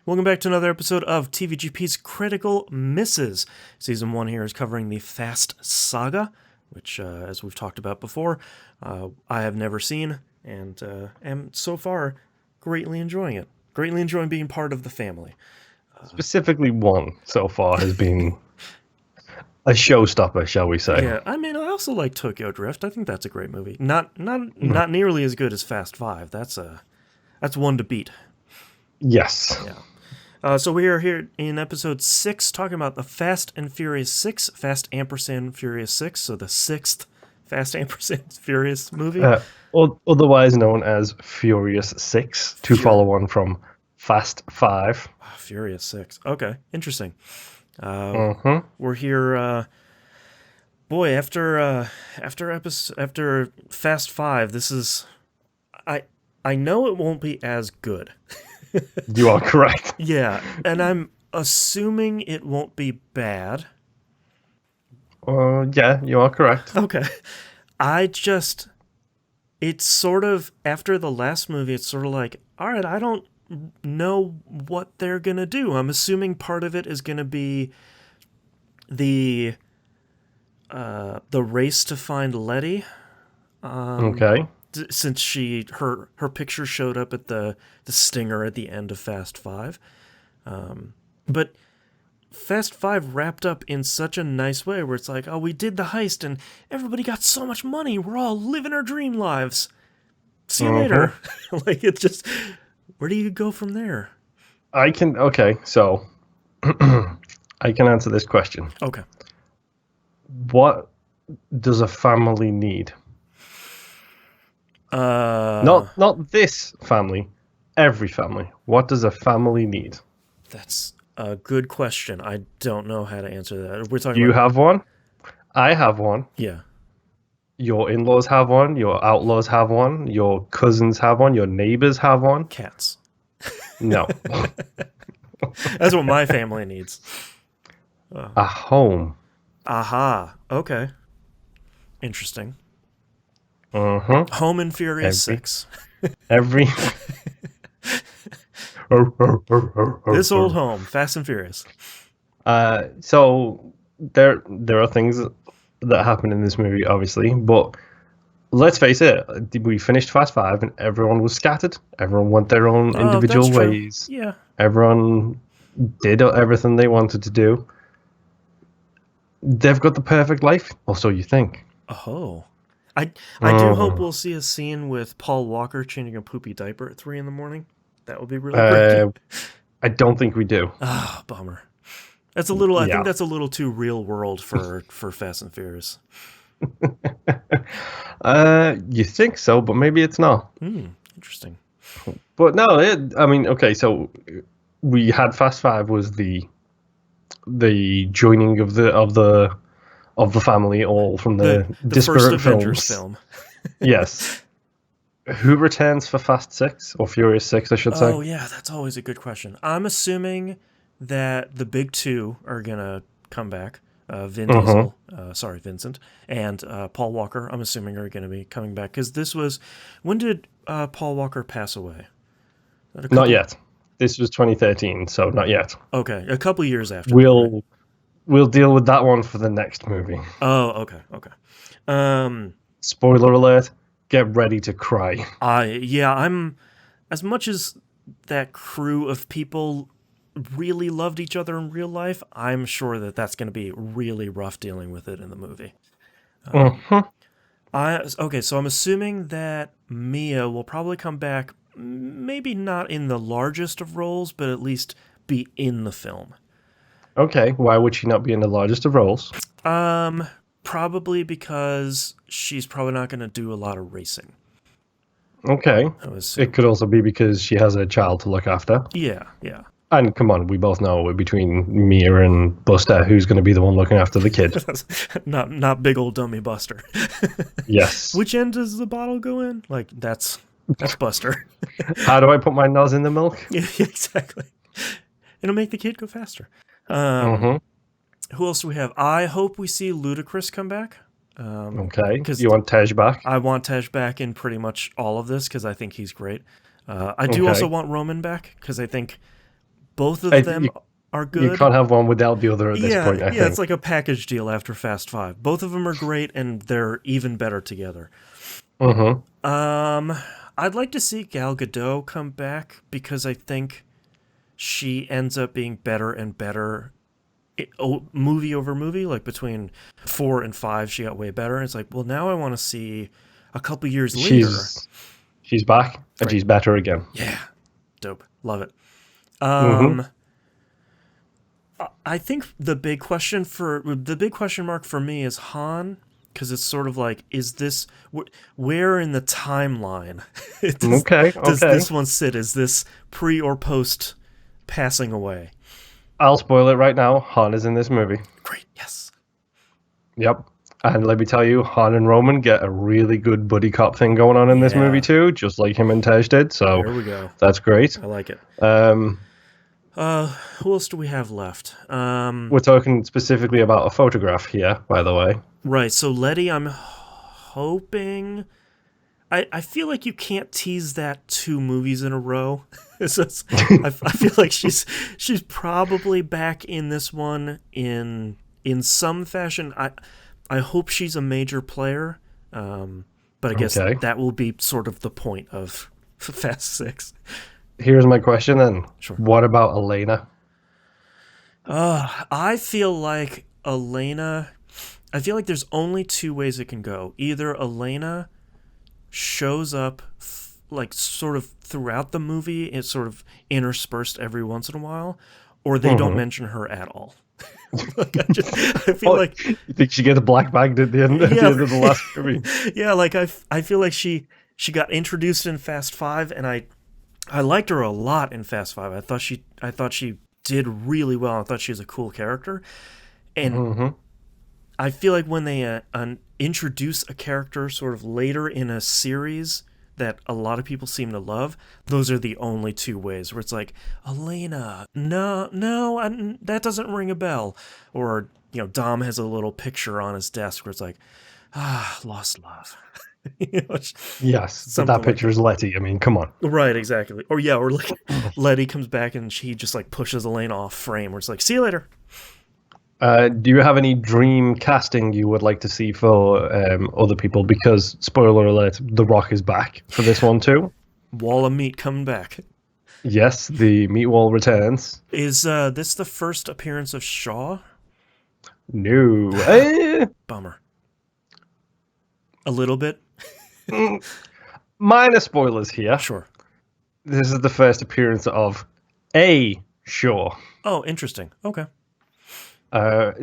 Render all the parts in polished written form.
Welcome back to another episode of TVGP's Critical Misses. Season 1 here is covering the Fast Saga, which, as we've talked about before, I have never seen, and am so far greatly enjoying it. Greatly enjoying being part of the family. Specifically one so far has been a showstopper, shall we say. Yeah, I mean, I also like Tokyo Drift. I think that's a great movie. Not nearly as good as Fast 5. That's one to beat. Yes. Yeah. So we are here in episode 6 talking about the Fast and Furious 6, Fast ampersand Furious 6, so the 6th Fast ampersand Furious movie. Otherwise known as Furious 6, to follow on from Fast 5. Furious 6. Okay, interesting. Mm-hmm. We're here, boy, after Fast 5, this is... I know it won't be as good. You are correct. Yeah, and I'm assuming it won't be bad. Yeah, you are correct. Okay. It's sort of, after the last movie, it's sort of like, all right, I don't know what they're going to do. I'm assuming part of it is going to be the race to find Letty. Okay. Since her picture showed up at the stinger at the end of Fast 5. But Fast 5 wrapped up in such a nice way where it's like, oh, we did the heist and everybody got so much money. We're all living our dream lives. See you later. Like, it's just, where do you go from there? Okay, so I can answer this question. Okay. What does a family need? Not this family, every family. What does a family need? That's a good question. I don't know how to answer that. We're talking. Do you have one? I have one. Yeah. Your in-laws have one. Your outlaws have one. Your cousins have one. Your neighbors have one. Cats. No. That's what my family needs. A home. Aha. Okay. Interesting. Mm-hmm. Home in Furious 6. Every... This old home, Fast and Furious. So there are things that happen in this movie, obviously, but let's face it, we finished Fast 5 and everyone was scattered. Everyone went their own individual ways. True. Yeah. Everyone did everything they wanted to do. They've got the perfect life, or so you think. Oh. I do hope we'll see a scene with Paul Walker changing a poopy diaper at 3 a.m. That would be really great. I don't think we do. Ah, bummer. That's a little. I think that's a little too real world for Fast and Furious. You think so, but maybe it's not. Interesting. But no, I mean, okay. So we had Fast 5 was the joining of the family, all from the disparate first Avengers film. Yes. Who returns for Fast 6 or Furious 6, I should say? Oh yeah, that's always a good question. I'm assuming that the big two are gonna come back. Vin Diesel, Vincent, and Paul Walker. I'm assuming are gonna be coming back because this was. When did Paul Walker pass away? Not yet. This was 2013, so not yet. Okay, a couple years after. We'll deal with that one for the next movie. Oh, okay. Spoiler alert. Get ready to cry. I'm as much as that crew of people really loved each other in real life, I'm sure that that's going to be really rough dealing with it in the movie. Okay, so I'm assuming that Mia will probably come back, maybe not in the largest of roles, but at least be in the film. Okay, why would she not be in the largest of roles? Probably because she's probably not going to do a lot of racing. Okay. It could also be because she has a child to look after. Yeah. And come on, we both know between Mia and Buster, who's going to be the one looking after the kid. not big old dummy Buster. Yes. Which end does the bottle go in? Like, that's Buster. How do I put my nose in the milk? Yeah, exactly. It'll make the kid go faster. Who else do we have? I hope we see Ludacris come back. Okay. You want Tej back? I want Tej back in pretty much all of this because I think he's great. I do also want Roman back because I think Both I, of them are you good. can't have one without the other at this Yeah, point, I yeah, it's think. like a package deal after Fast Five. Both of them are great, and they're even better together. Mm-hmm. Um, I'd like to see Gal Gadot come back because I think she ends up being better and better. Movie over movie, like between 4 and 5, she got way better. It's like, well, now I want to see a couple years later. She's back and Great, she's better again. yeah, dope, love it. Mm-hmm. Um, I think the big question mark for me is Han, because it's sort of like, is this where in the timeline does Okay, does okay. this one sit? Is this pre or post passing away? I'll spoil it right now. Han is in this movie. Great, yes. Yep. And let me tell you, Han and Roman get a really good buddy cop thing going on in this movie Yeah, too, just like him and Tej did. So there we go. that's great. I like it. Um, Who else do we have left? we're talking specifically about a photograph here, by the way. Right. So Letty, I'm hoping. I feel like you can't tease that 2 movies in a row. I feel like she's probably back in this one in some fashion. I hope she's a major player, but I guess Okay. that will be sort of the point of Fast Six. Here's my question then. Sure. What about Elena? I feel like Elena. I feel like there's only 2 ways it can go. Either Elena shows up like sort of throughout the movie, it's sort of interspersed every once in a while, or they don't mention her at all. Like I feel like You think she gets black bagged at the end, at the yeah, end of the last movie? yeah, like I feel like she got introduced in Fast Five, and I liked her a lot in Fast Five. I thought she did really well. I thought she was a cool character, and Mm-hmm. I feel like when they introduce a character sort of later in a series that a lot of people seem to love, those are the only 2 ways where it's like, Elena, no, that doesn't ring a bell. Or, Dom has a little picture on his desk where it's like, lost love. Yes, but Something that like picture that. is Letty. I mean, come on. Right, exactly. Or like Letty comes back and she just like pushes Elena off frame where it's like, see you later. Do you have any dream casting you would like to see for other people? Because, spoiler alert, The Rock is back for this one too. Wall of meat coming back. Yes, the meat wall returns. Is this the first appearance of Shaw? No. Bummer. A little bit? Minor spoilers here. Sure. This is the first appearance of a Shaw. Oh, interesting. Okay.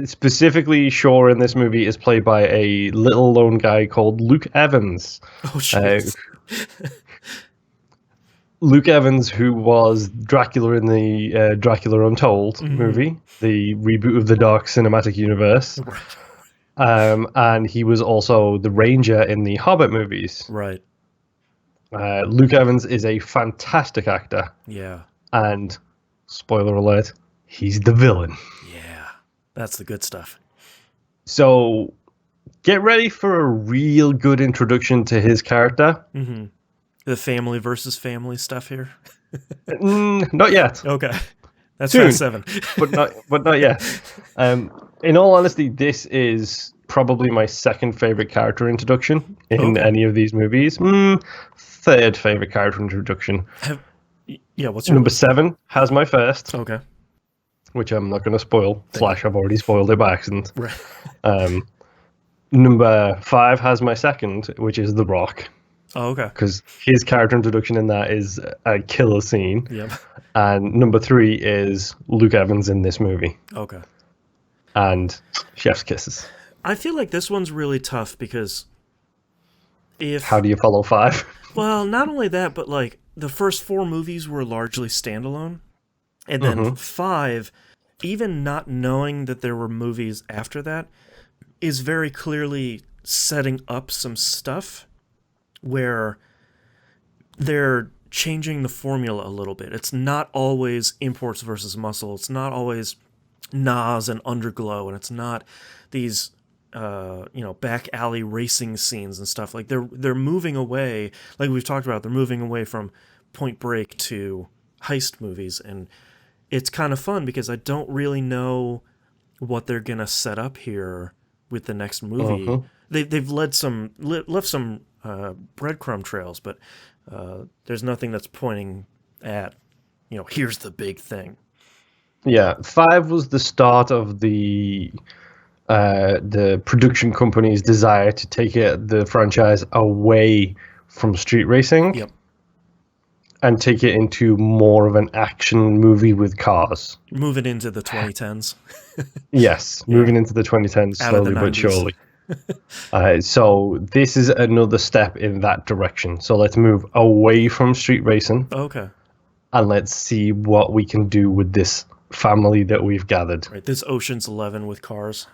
Specifically, Shaw in this movie is played by a little lone guy called Luke Evans. Oh, jeez. Luke Evans, who was Dracula in the Dracula Untold movie, the reboot of the Dark Cinematic Universe. And he was also the Ranger in the Hobbit movies. Right. Luke Evans is a fantastic actor. Yeah. And, spoiler alert, he's the villain. Yeah. That's the good stuff. So, get ready for a real good introduction to his character. Mm-hmm. The family versus family stuff here. Not yet. Okay. That's Soon. Fast 7. but not yet. In all honesty, this is probably my second favorite character introduction in any of these movies. Third favorite character introduction. What's your Number 7 has my first, Okay. which I'm not going to spoil. / I've already spoiled it by accident. Right. Number 5 has my second, which is The Rock. Oh, okay. Because his character introduction in that is a killer scene. Yep. And number 3 is Luke Evans in this movie. Okay. And Chef's Kisses. I feel like this one's really tough because How do you follow 5? Well, not only that, but like the first 4 movies were largely standalone. And then 5, even not knowing that there were movies after that, is very clearly setting up some stuff where they're changing the formula a little bit. It's not always imports versus muscle. It's not always Nas and Underglow, and it's not these back alley racing scenes and stuff. Like they're moving away, like we've talked about, they're moving away from Point Break to heist movies, and it's kind of fun because I don't really know what they're gonna set up here with the next movie. Mhm. They've left some breadcrumb trails, but there's nothing that's pointing at, here's the big thing. Yeah, 5 was the start of the production company's desire to take the franchise away from street racing Yep. and take it into more of an action movie with cars. Move it into the 2010s. Yes, moving into the 2010s Out of the slowly but 90s. surely. So this is another step in that direction. So let's move away from street racing Okay. and let's see what we can do with this family that we've gathered. Right. This Ocean's 11 with cars.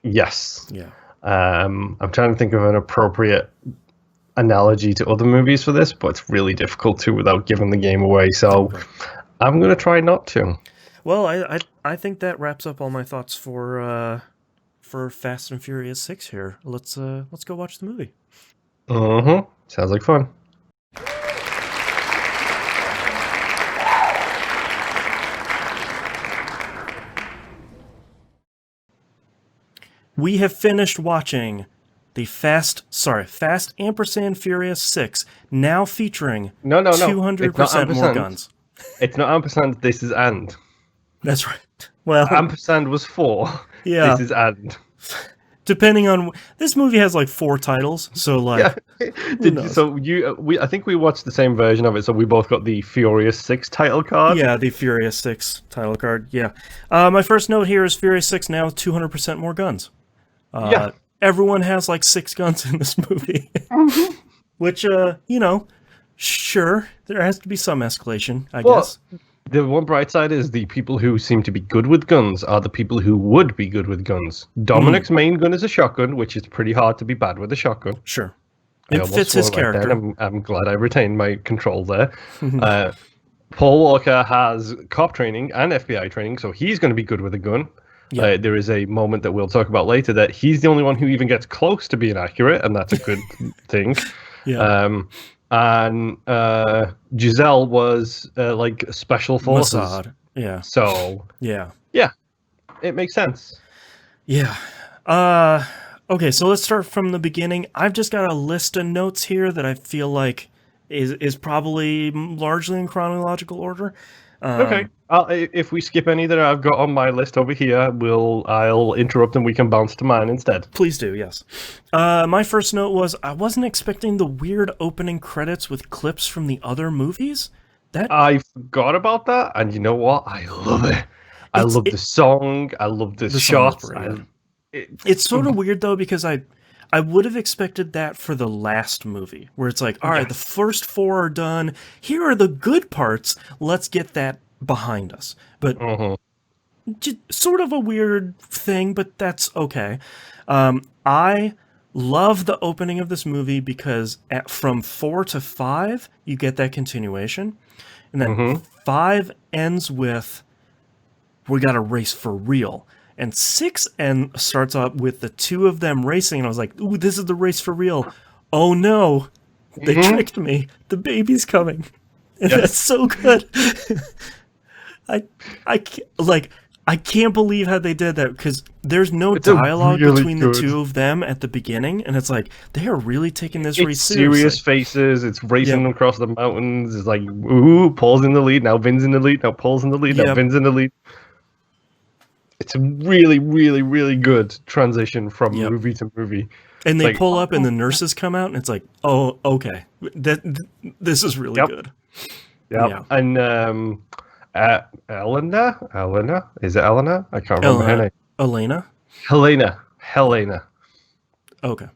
Yes. Yeah. I'm trying to think of an appropriate analogy to other movies for this, but it's really difficult to without giving the game away. So Okay. I'm going to try not to. Well, I think that wraps up all my thoughts for Fast and Furious 6 here. Let's go watch the movie. Sounds like fun. We have finished watching the Fast ampersand Furious 6, now featuring No. 200% more guns. It's not ampersand, this is and. That's right. Well, Ampersand was 4. Yeah. This is and. Depending on this movie has like 4 titles, so like who knows? So I think we watched the same version of it, so we both got the Furious 6 title card. Yeah, the Furious 6 title card. Yeah. My first note here is Furious 6 now 200% more guns. Yeah. Everyone has like 6 guns in this movie. Which, sure, there has to be some escalation, I guess. The one bright side is the people who seem to be good with guns are the people who would be good with guns. Dominic's main gun is a shotgun, which is pretty hard to be bad with a shotgun. Sure. I It almost fits his swore right then. character. I'm glad I retained my control there. Paul Walker has cop training and FBI training, so he's going to be good with a gun. Yeah. There is a moment that we'll talk about later that he's the only one who even gets close to being accurate, and that's a good thing. Yeah. And Giselle was like special forces. Mossad. Yeah. So Yeah. it makes sense. Yeah. Okay, so let's start from the beginning. I've just got a list of notes here that I feel like is probably largely in chronological order. Okay. If we skip any that I've got on my list over here, I'll interrupt and we can bounce to mine instead. Please do, yes. My first note was I wasn't expecting the weird opening credits with clips from the other movies. I forgot about that, and you know what? I love it. I love the song. I love the shots. Great, yeah. It's sort of weird though because I would have expected that for the last movie, where it's like, all right, the first 4 are done. Here are the good parts. Let's get that behind us. But just sort of a weird thing, but that's okay. I love the opening of this movie because from 4 to 5, you get that continuation. And then 5 ends with, we got to race for real. And 6 starts up with the 2 of them racing, and I was like, ooh, this is the race for real. Oh no, they tricked me. The baby's coming. And that's so good. I can't believe how they did that, because there's no dialogue really between the 2 of them at the beginning, and it's like, they are really taking this race seriously. Serious faces, it's racing across the mountains, it's like, ooh, Paul's in the lead, now Vin's in the lead, now Paul's in the lead, now Vin's in the lead. It's a really, really, really good transition from movie to movie. And they pull up and the nurses come out and it's like, oh, okay. This is really good. Yeah. And Elena? Is it Elena? I can't remember her name. Helena. Okay.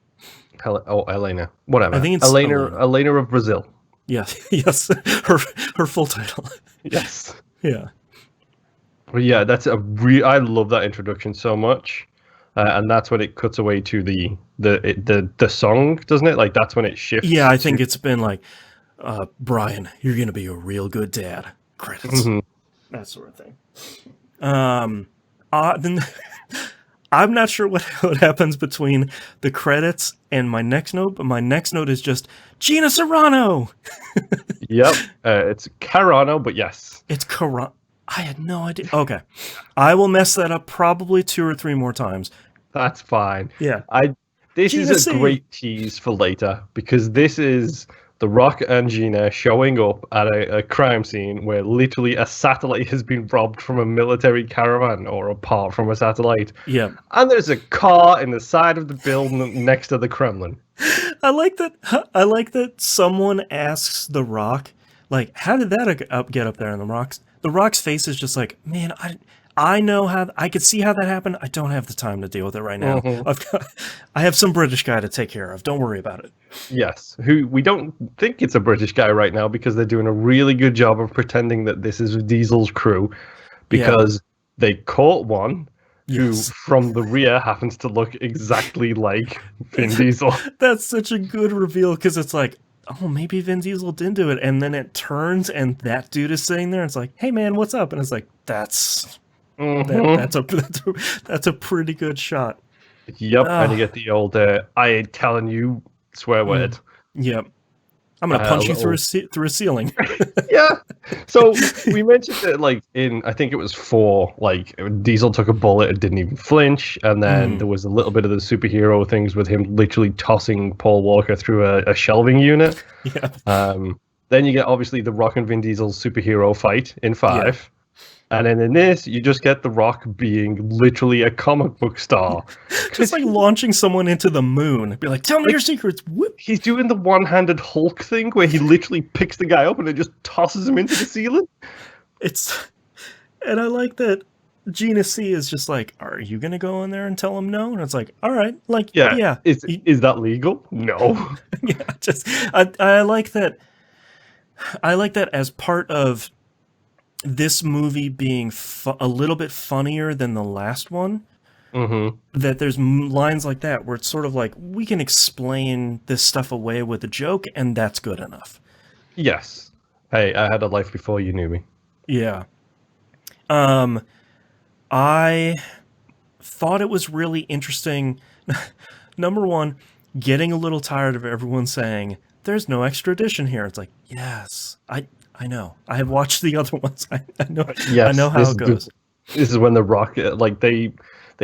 Elena. Whatever. I think it's Elena of Brazil. Yes. Yes. Her full title. Yes. Yeah. Yeah, that's I love that introduction so much, and that's when it cuts away to the song, doesn't it? Like that's when it shifts. Yeah, I think it's been like, Brian, you're gonna be a real good dad. Credits, that sort of thing. Then I'm not sure what happens between the credits and my next note, but my next note is just Gina Carano. Yep, it's Carano, but yes, it's Carano. I had no idea. Okay. I will mess that up probably 2 or 3 more times. That's fine. Yeah. This is Gina a C. great tease for later because this is The Rock and Gina showing up at a crime scene where literally a satellite has been robbed from a military caravan or apart from a satellite. Yeah. And there's a car in the side of the building next to the Kremlin. I like that. I like that someone asks The Rock, like, how did that get up there? And The Rock's face is just like, man, I know how, I could see how that happened. I don't have the time to deal with it right now. I have some British guy to take care of. Don't worry about it. Yes, who we don't think it's a British guy right now because they're doing a really good job of pretending that this is Diesel's crew because they caught one who from the rear happens to look exactly like Vin Diesel. That's such a good reveal because it's like, oh, maybe Vin Diesel didn't do it. And then it turns and that dude is sitting there and it's like, hey man, what's up? And it's like, that's a pretty good shot. Yep, and you get the old I ain't telling you swear word. Yep. I'm gonna punch you through a ceiling. Yeah. So we mentioned that, like I think it was 4. Like Diesel took a bullet and didn't even flinch, and then there was a little bit of the superhero things with him literally tossing Paul Walker through a shelving unit. Yeah. Then you get obviously the Rock and Vin Diesel's superhero fight in 5. Yeah. And then in this, you just get The Rock being literally a comic book star. Just like launching someone into the moon. Be like, tell me your secrets. Whoop. He's doing the one-handed Hulk thing where he literally picks the guy up and then just tosses him into the ceiling. And I like that Gina C is just like, are you going to go in there and tell him no? And it's like, all right. Like, yeah. Is that legal? No. Yeah, I like that. I like that as part of this movie being a little bit funnier than the last one, that there's lines like that where it's sort of like, we can explain this stuff away with a joke, and that's good enough. Yes. Hey, I had a life before you knew me. Yeah. I thought it was really interesting. Number one, getting a little tired of everyone saying, there's no extradition here. It's like, yes, I know. I have watched the other ones. I know. Yes, I know how it goes. This is when The Rock, like they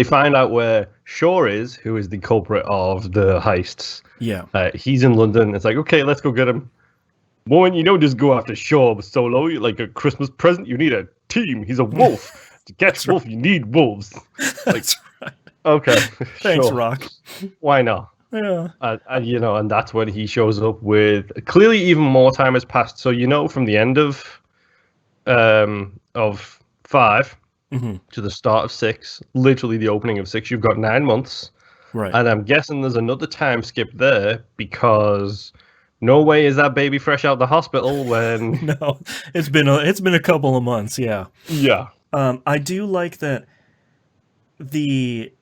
find out where Shaw is, who is the culprit of the heists. Yeah. He's in London. It's like, okay, let's go get him. Woman, you don't just go after Shaw solo. Like a Christmas present, you need a team. He's a wolf. To catch wolf, you need wolves. That's right. Okay. Thanks, sure. Rock. Why not? Yeah. And that's when he shows up with clearly even more time has passed. So from the end of 5 to the start of 6, literally the opening of 6, you've got 9 months. Right. And I'm guessing there's another time skip there because no way is that baby fresh out the hospital when No, it's been a couple of months. Yeah. Yeah. I do like that the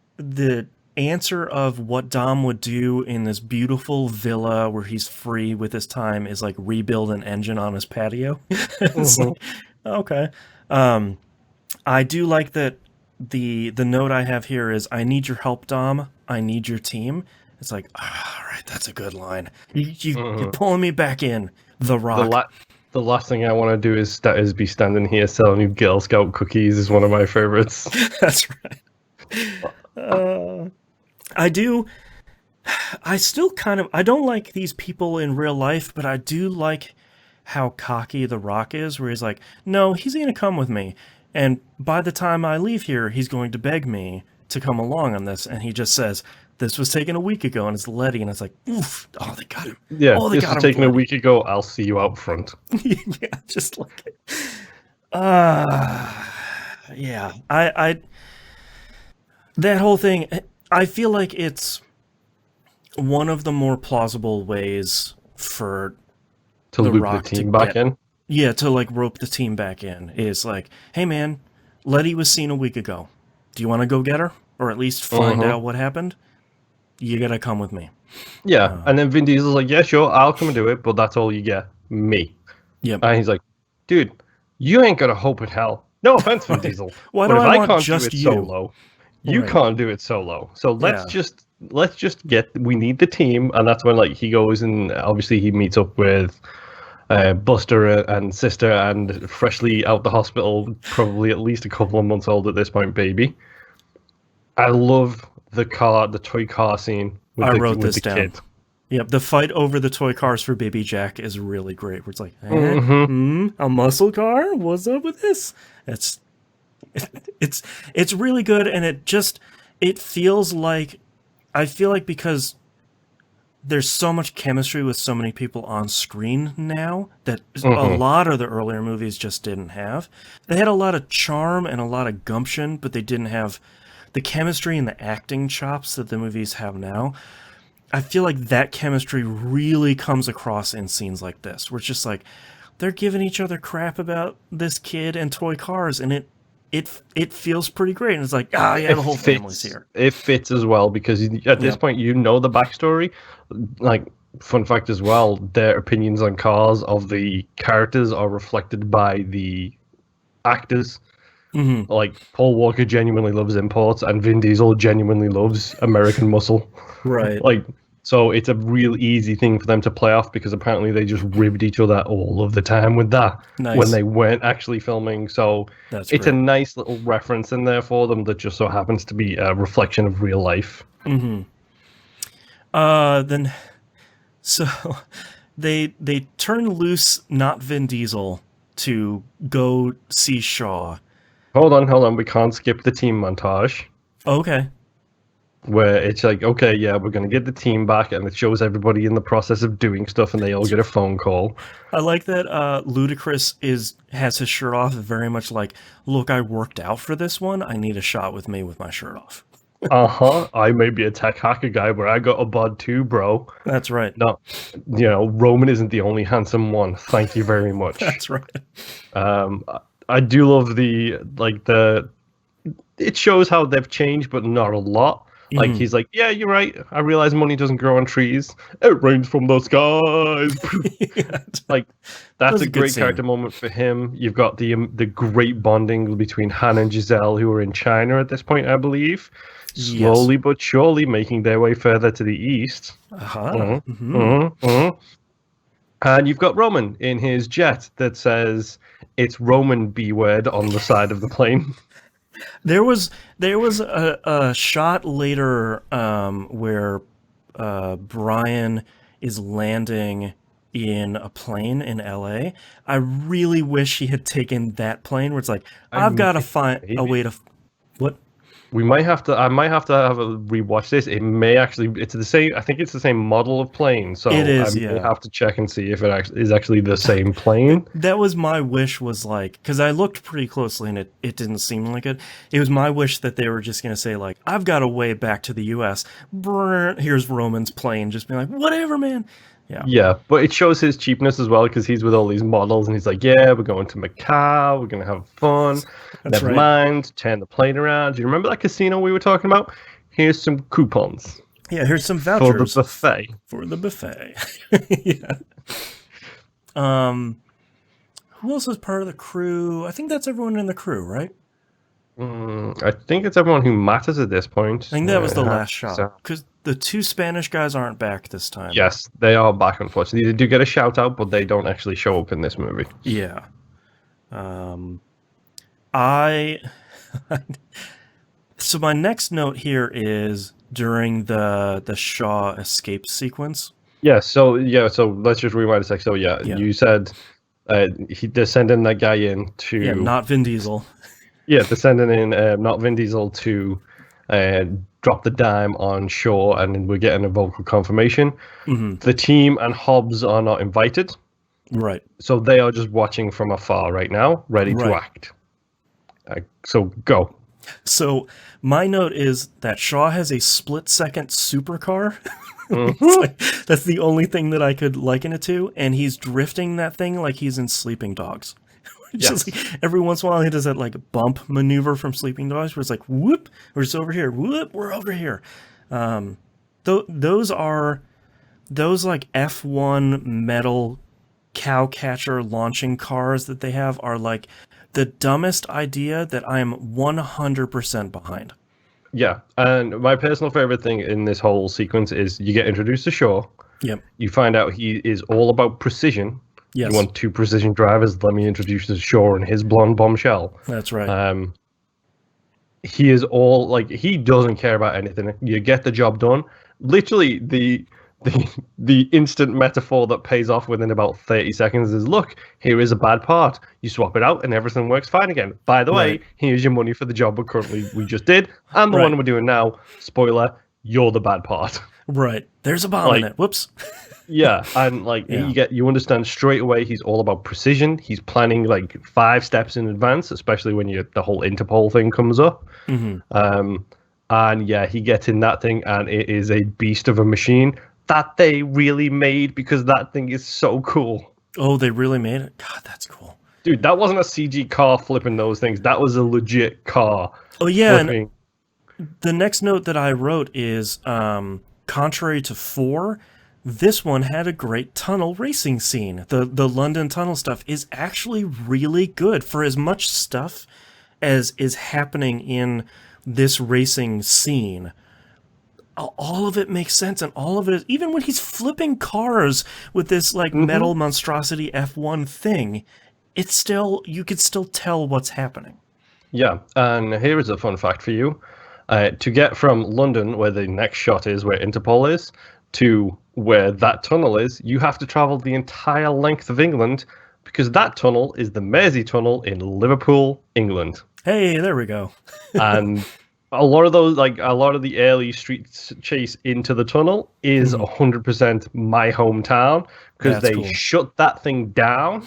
answer of what Dom would do in this beautiful villa where he's free with his time is like rebuild an engine on his patio. It's like, okay. I do like that the note I have here is, I need your help, Dom. I need your team. It's like, all right, that's a good line. You're pulling me back in. The Rock. The last thing I want to do is be standing here selling you Girl Scout cookies is one of my favorites. That's right. I still I don't like these people in real life, but I do like how cocky The Rock is, where he's like, no, he's going to come with me. And by the time I leave here, he's going to beg me to come along on this. And he just says, this was taken a week ago, and it's Letty. And it's like, oof, oh, they got him. Yeah, this was taken a week ago. I'll see you out front. Yeah, just like it. Yeah, that whole thing, I feel like it's one of the more plausible ways for to The loop Rock the team back in. Yeah, to like rope the team back in is like, hey man, Letty was seen a week ago. Do you want to go get her, or at least find out what happened? You gotta come with me. Yeah, and then Vin Diesel's like, yeah, sure, I'll come and do it, but that's all you get, me. Yep. And he's like, dude, you ain't got a hope in hell. No offense, Vin Diesel. Why do I want just you? Solo, you can't do it solo. So let's just get. We need the team, and that's when like he goes and obviously he meets up with Buster and sister and freshly out the hospital, probably at least a couple of months old at this point, baby. I love the toy car scene I wrote with this the down. kid. Yep, the fight over the toy cars for Baby Jack is really great. Where it's like, a muscle car? What's up with this? It's it's really good, and it feels like, I feel like, because there's so much chemistry with so many people on screen now that a lot of the earlier movies just didn't have. They had a lot of charm and a lot of gumption, but they didn't have the chemistry and the acting chops that the movies have now. I feel like that chemistry really comes across in scenes like this, where it's just like they're giving each other crap about this kid and toy cars, and it feels pretty great. And it's like, yeah, the whole family's here. It fits as well because at this point you know the backstory. Like, fun fact as well, their opinions on cars of the characters are reflected by the actors. Like, Paul Walker genuinely loves imports, and Vin Diesel genuinely loves American muscle. Right. Like, so it's a real easy thing for them to play off because apparently they just ribbed each other all of the time with that when they weren't actually filming. So it's great. a nice little reference in there for them that just so happens to be a reflection of real life. Then, so they turn loose not Vin Diesel to go see Shaw. Hold on. We can't skip the team montage. Okay. Where it's like, okay, yeah, we're going to get the team back, and it shows everybody in the process of doing stuff, and they all get a phone call. I like that Ludacris has his shirt off, very much like, look, I worked out for this one. I need a shot with me with my shirt off. I may be a tech hacker guy, but I got a bod too, bro. That's right. No, Roman isn't the only handsome one. Thank you very much. That's right. I do love it shows how they've changed, but not a lot. Like, he's like, yeah, you're right. I realize money doesn't grow on trees. It rains from the skies. Like, that's a great character moment for him. You've got the great bonding between Han and Giselle, who are in China at this point, I believe. Slowly but surely making their way further to the east. And you've got Roman in his jet that says it's Roman B word on the side of the plane. There was a shot later where Brian is landing in a plane in LA. I really wish he had taken that plane where it's like, I've got to find a way to... What? I might have to have a rewatch this. It may actually, it's the same. I think it's the same model of plane. So it is, I may have to check and see if it is actually the same plane. That was my wish, was like, because I looked pretty closely and it didn't seem like it. It was my wish that they were just going to say, like, I've got a way back to the U.S. Brr, here's Roman's plane. Just being like, whatever, man. Yeah, but it shows his cheapness as well because he's with all these models and he's like, yeah, we're going to Macau, we're going to have fun. Never mind, turn the plane around. Do you remember that casino we were talking about? Here's some coupons. Yeah, here's some vouchers. For the buffet. Yeah. Who else is part of the crew? I think that's everyone in the crew, right? I think it's everyone who matters at this point. I think that was the last shot. Because the two Spanish guys aren't back this time. Yes, they are back, unfortunately. They do get a shout out, but they don't actually show up in this movie. Yeah. So my next note here is during the Shaw escape sequence. So let's just rewind a sec. So you said they're sending that guy in to... Yeah, not Vin Diesel. Yeah, they're sending in not Vin Diesel to drop the dime on Shaw, and we're getting a vocal confirmation. The team and Hobbs are not invited. Right. So they are just watching from afar right now, ready to act. So go. So my note is that Shaw has a split-second supercar. Like, that's the only thing that I could liken it to, and he's drifting that thing like he's in Sleeping Dogs. Just like, every once in a while he does that like bump maneuver from Sleeping Dogs where it's like, whoop, we're just over here, whoop, we're over here. Those like F1 metal cow catcher launching cars that they have are like the dumbest idea that I am 100% behind. Yeah, and my personal favorite thing in this whole sequence is you get introduced to Shaw. Yep. You find out he is all about precision. Yes. You want two precision drivers? Let me introduce you to Shaw and his blonde bombshell. That's right. He is all like, he doesn't care about anything. You get the job done. Literally, the instant metaphor that pays off within about 30 seconds is, look, here is a bad part. You swap it out and everything works fine again. By the way, Right. here's your money for the job we just did, and the one we're doing now. Spoiler: you're the bad part. Right. There's a bomb in it. Whoops. Yeah, and you understand straight away he's all about precision. He's planning like 5 steps in advance, especially when the whole Interpol thing comes up. And yeah, he gets in that thing, and it is a beast of a machine that they really made, because that thing is so cool. Oh, they really made it? God, that's cool. Dude, that wasn't a CG car flipping those things. That was a legit car. Oh, yeah. Flipping. And the next note that I wrote is, contrary to 4, this one had a great tunnel racing scene. The London tunnel stuff is actually really good for as much stuff as is happening in this racing scene. All of it makes sense, and all of it, even when he's flipping cars with this like metal monstrosity F1 thing, it's still, you could still tell what's happening. Yeah, and here is a fun fact for you. To get from London, where the next shot is, where Interpol is, to where that tunnel is, you have to travel the entire length of England, because that tunnel is the Mersey Tunnel in Liverpool, England. Hey, there we go. And a lot of the early street chase into the tunnel is 100% my hometown, because they shut that thing down.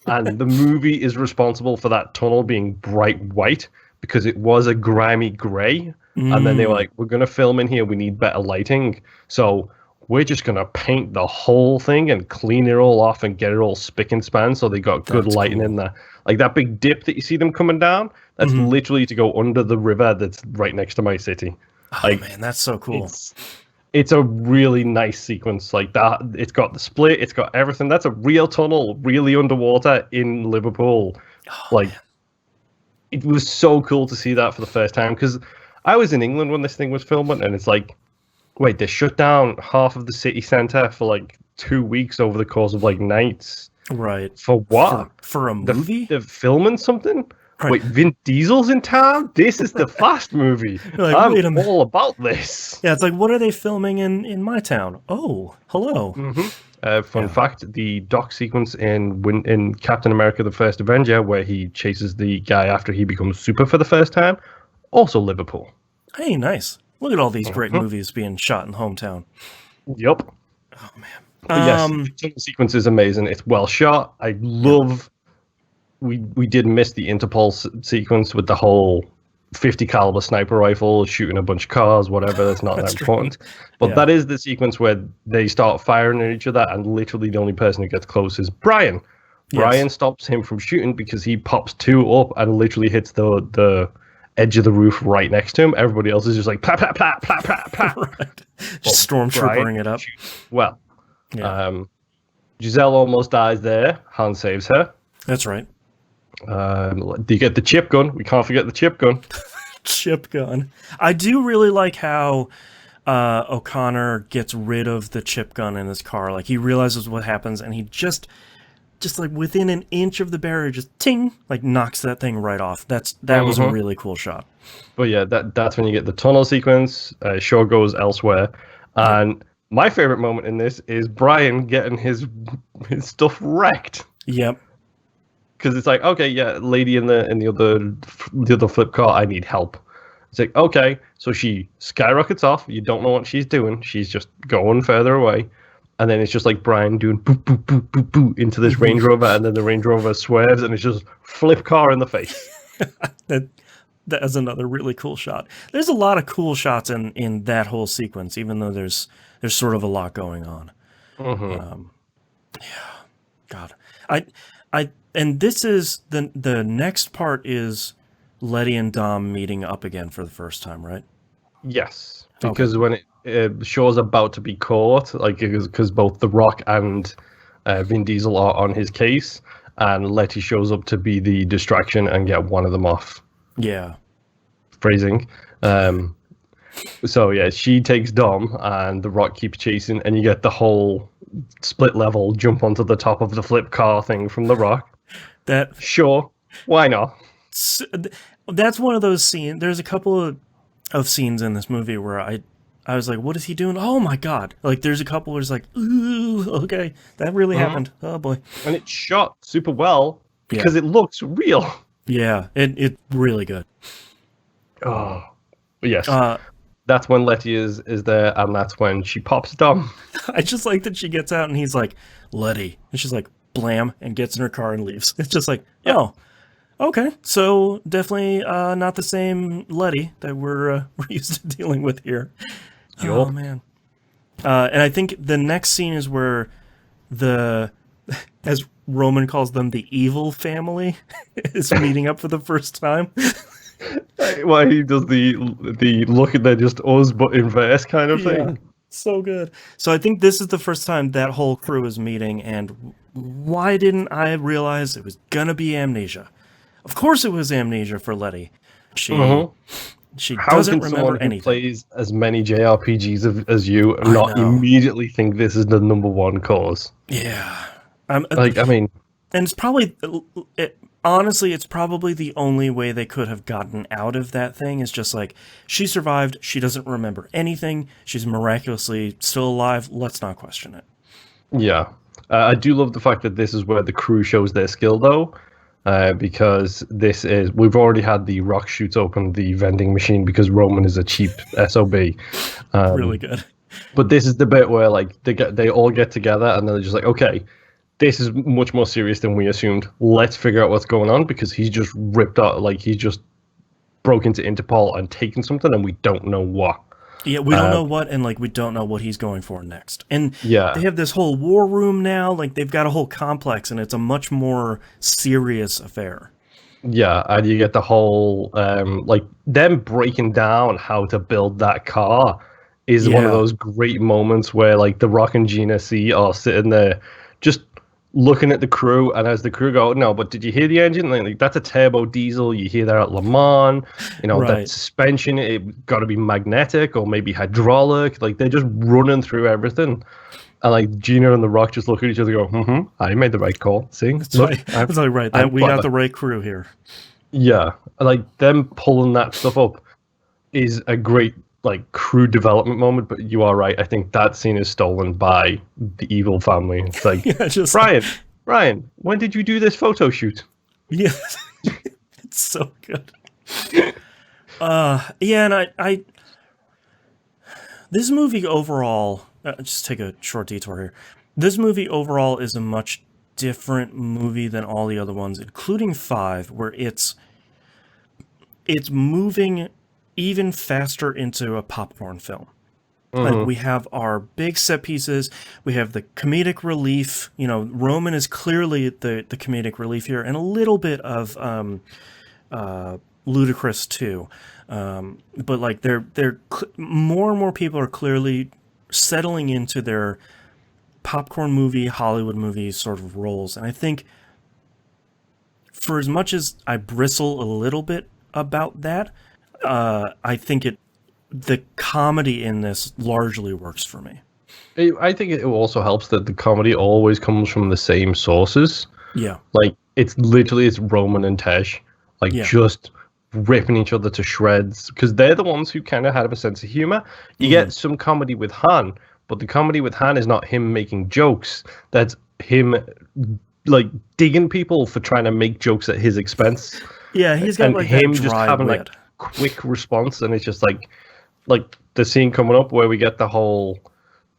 And the movie is responsible for that tunnel being bright white, because it was a grimy gray. And then they were like, we're going to film in here. We need better lighting. So we're just going to paint the whole thing and clean it all off and get it all spick and span. So they got good lighting in there. Like that big dip that you see them coming down, that's literally to go under the river that's right next to my city. Oh, man, that's so cool. It's a really nice sequence like that. It's got the split. It's got everything. That's a real tunnel, really underwater in Liverpool. Man. It was so cool to see that for the first time, because I was in England when this thing was filming, and it's like, wait, they shut down half of the city centre for like 2 weeks over the course of like nights. Right. For what? For a movie? They're filming something? Right. Wait, Vin Diesel's in town? This is the Fast movie. Like, I'm all about this. Yeah, it's like, what are they filming in my town? Oh, hello. Fun fact, the dock sequence in Captain America: The First Avenger, where he chases the guy after he becomes super for the first time, also Liverpool. Hey, nice. Look at all these great movies being shot in the hometown. Yep. Oh, man. The sequence is amazing. It's well shot. I love... We did miss the Interpol sequence with the whole 50 caliber sniper rifle shooting a bunch of cars, whatever. That's not that important. But that is the sequence where they start firing at each other, and literally the only person who gets close is Brian. Brian stops him from shooting because he pops 2 up and literally hits the edge of the roof right next to him. Everybody else is just like plah, plah, plah, plah, plah, plah. Right. Just stormtroopering it up. Well, Giselle almost dies there. Han saves her. That's right. Do you get the chip gun? We can't forget the chip gun. Chip gun. I do really like how O'Connor gets rid of the chip gun in his car. Like, he realizes what happens, and he just like within an inch of the barrier, just ting, like knocks that thing right off. That was a really cool shot. But yeah, that's when you get the tunnel sequence. Shaw goes elsewhere, and my favorite moment in this is Brian getting his stuff wrecked. Yep. Because it's like, okay, yeah, lady in the other flip car, I need help. It's like, okay, so she skyrockets off. You don't know what she's doing. She's just going further away. And then it's just like Brian doing boop, boop, boop, boop, boop into this Range Rover, and then the Range Rover swerves, and it's just flip car in the face. That is another really cool shot. There's a lot of cool shots in that whole sequence, even though there's sort of a lot going on. God, and this is the next part is Letty and Dom meeting up again for the first time, right? Yes, because when Shaw's about to be caught, like, because both The Rock and Vin Diesel are on his case, and Letty shows up to be the distraction and get one of them off. Yeah. Phrasing. So yeah, she takes Dom, and The Rock keeps chasing, and you get the whole split level, jump onto the top of the flip car thing from The Rock. That Sure, why not? that's one of those scenes. There's a couple of scenes in this movie where I was like, what is he doing? Oh my god! Like there's a couple where it's like, ooh, okay, that really happened. Oh boy. And it's shot super well Yeah. because it looks real. Yeah, it's really good. Oh, yes. That's when Letty is there, and that's when she pops Dom. I just like that she gets out and he's like, Letty. And she's like, blam, and gets in her car and leaves. It's just like, oh, okay. So definitely not the same Letty that we're used to dealing with here. Oh, man. And I think the next scene is where as Roman calls them, the evil family is meeting up for the first time. Why he does the look at they're just us but in verse kind of thing. Yeah, so good. So I think this is the first time that whole crew is meeting, and why didn't I realize it was gonna be amnesia? Of course it was amnesia for Letty. She How doesn't can remember someone who anything. plays as many JRPGs as you not know. immediately think this is the number one cause? Yeah. Like, I mean, And it's probably, honestly, it's probably the only way they could have gotten out of that thing is just like, she survived, she doesn't remember anything, she's miraculously still alive, let's not question it. yeah. I do love the fact that this is where the crew shows their skill, though, because we've already had the Rock shoots open the vending machine because Roman is a cheap SOB. Really good. But this is the bit where like they all get together and they're just like, okay, this is much more serious than we assumed. Let's figure out what's going on because he's just ripped out, like he's just broke into Interpol and taken something and we don't know what. Yeah, we don't know what, and like we don't know what he's going for next. And Yeah. they have this whole war room now, like they've got a whole complex, and it's a much more serious affair. Yeah, and you get the whole like them breaking down how to build that car is one of Yeah. those great moments where like the Rock and Gina C are sitting there just looking at the crew, and as the crew go, no, but did you hear the engine? Like that's a turbo diesel. You hear that at Le Mans. You know, that Right. suspension, it got to be magnetic or maybe hydraulic. Like they're just running through everything. And like Gina and the Rock just look at each other and go, I made the right call. See? That's right. That's like, right. We got the right crew here. Yeah. Like them pulling that stuff up is a great like crew development moment, but you are right. I think that scene is stolen by the evil family. It's like, Yeah, just Ryan, when did you do this photo shoot? yeah, it's so good. Yeah, and I this movie overall, just take a short detour here. This movie overall is a much different movie than all the other ones, including 5, where it's moving even faster into a popcorn film. Like we have our big set pieces, we have the comedic relief. You know, Roman is clearly the comedic relief here, and a little bit of ludicrous too. But like more and more people are clearly settling into their popcorn movie, Hollywood movie sort of roles, and I think for as much as I bristle a little bit about that, I think the comedy in this largely works for me. I think it also helps that the comedy always comes from the same sources. Yeah. Like it's Roman and Tesh, like just ripping each other to shreds because they're the ones who kind of have a sense of humor. You get some comedy with Han, but the comedy with Han is not him making jokes. That's him like digging people for trying to make jokes at his expense. Yeah, he's got and like him that just dry having wit. like quick response, and it's just like the scene coming up where we get the whole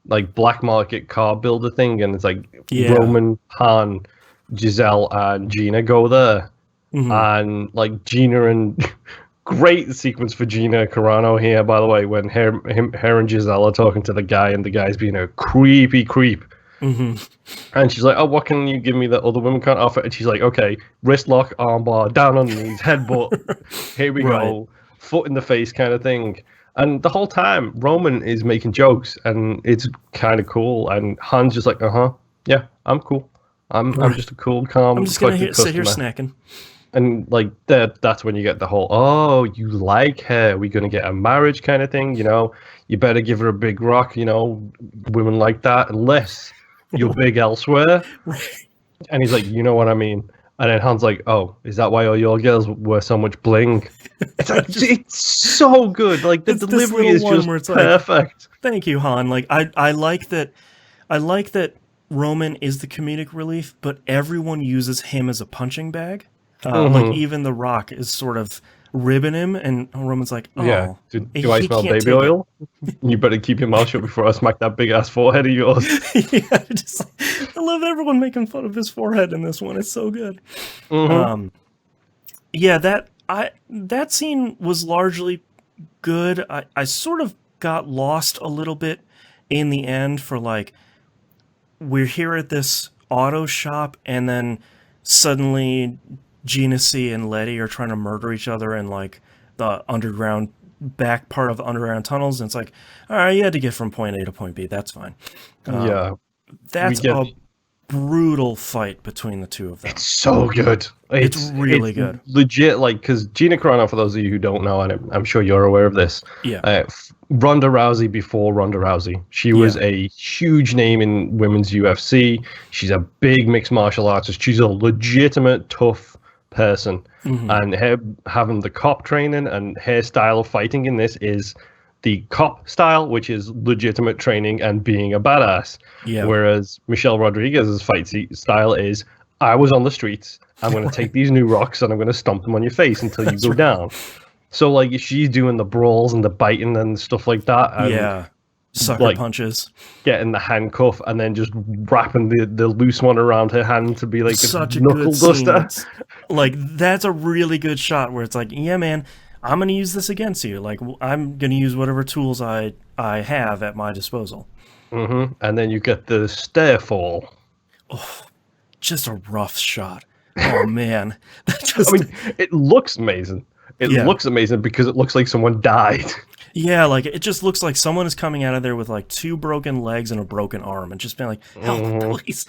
like black market car builder thing, and it's like Roman, Han, Giselle, and Gina go there, and like Gina and great sequence for Gina Carano here, by the way, when her and Giselle are talking to the guy, and the guy's being a creepy creep. And she's like, oh, what can you give me that other women can't offer? And she's like, okay, wrist lock, armbar, down on the knees, headbutt, here we go, foot in the face kind of thing. And the whole time, Roman is making jokes, and it's kind of cool. And Han's just like, yeah, I'm cool. I'm just a cool, calm, I'm just gonna collected sit here customer. snacking. And like that's when you get the whole, oh, you like her, we're gonna get a marriage kind of thing, you know, you better give her a big rock, you know, women like that, unless You're big elsewhere. Right. And he's like, you know what I mean? And then Han's like, oh, is that why all your girls wear so much bling? It's like, it's so good. Like, the It's this delivery little is one just where it's like, perfect. thank you, Han. Like I like that. I like that Roman is the comedic relief, but everyone uses him as a punching bag. Like even The Rock is sort of ribbing him, and Roman's like, Yeah. "Oh, Do I he smell can't baby take it." oil? You better keep your mouth shut before I smack that big ass forehead of yours. Yeah, I love everyone making fun of his forehead in this one. It's so good. Yeah, that scene was largely good. I sort of got lost a little bit in the end for like we're here at this auto shop and then suddenly Genesee and Letty are trying to murder each other in like the underground back part of the underground tunnels, and it's like, all right, you had to get from point A to point B. That's fine. Yeah. We That's get a brutal fight between the two of them. so good. It's really good. Legit, like, because Gina Carano, for those of you who don't know, and I'm sure you're aware of this, Yeah. Ronda Rousey before Ronda Rousey. She was a huge name in women's UFC. She's a big mixed martial artist. She's a legitimate tough person. And her having the cop training and her style of fighting in this is the cop style, which is legitimate training and being a badass. Yeah. Whereas Michelle Rodriguez's fight style is, I was on the streets, I'm going to take these new rocks and I'm going to stomp them on your face until you go down. So, like, she's doing the brawls and the biting and stuff like that. And, Yeah. Sucker like, punches. getting the handcuff and then just wrapping the loose one around her hand to be like Such a a knuckle good scene. duster. Like, that's a really good shot where it's like, yeah, man, I'm going to use this against you. Like, I'm going to use whatever tools I have at my disposal. And then you get the stair fall. Just a rough shot. Oh, man. I mean, it looks amazing. It looks amazing because it looks like someone died. Yeah, like, it just looks like someone is coming out of there with, like, 2 broken legs and a broken arm and just being like, help, please.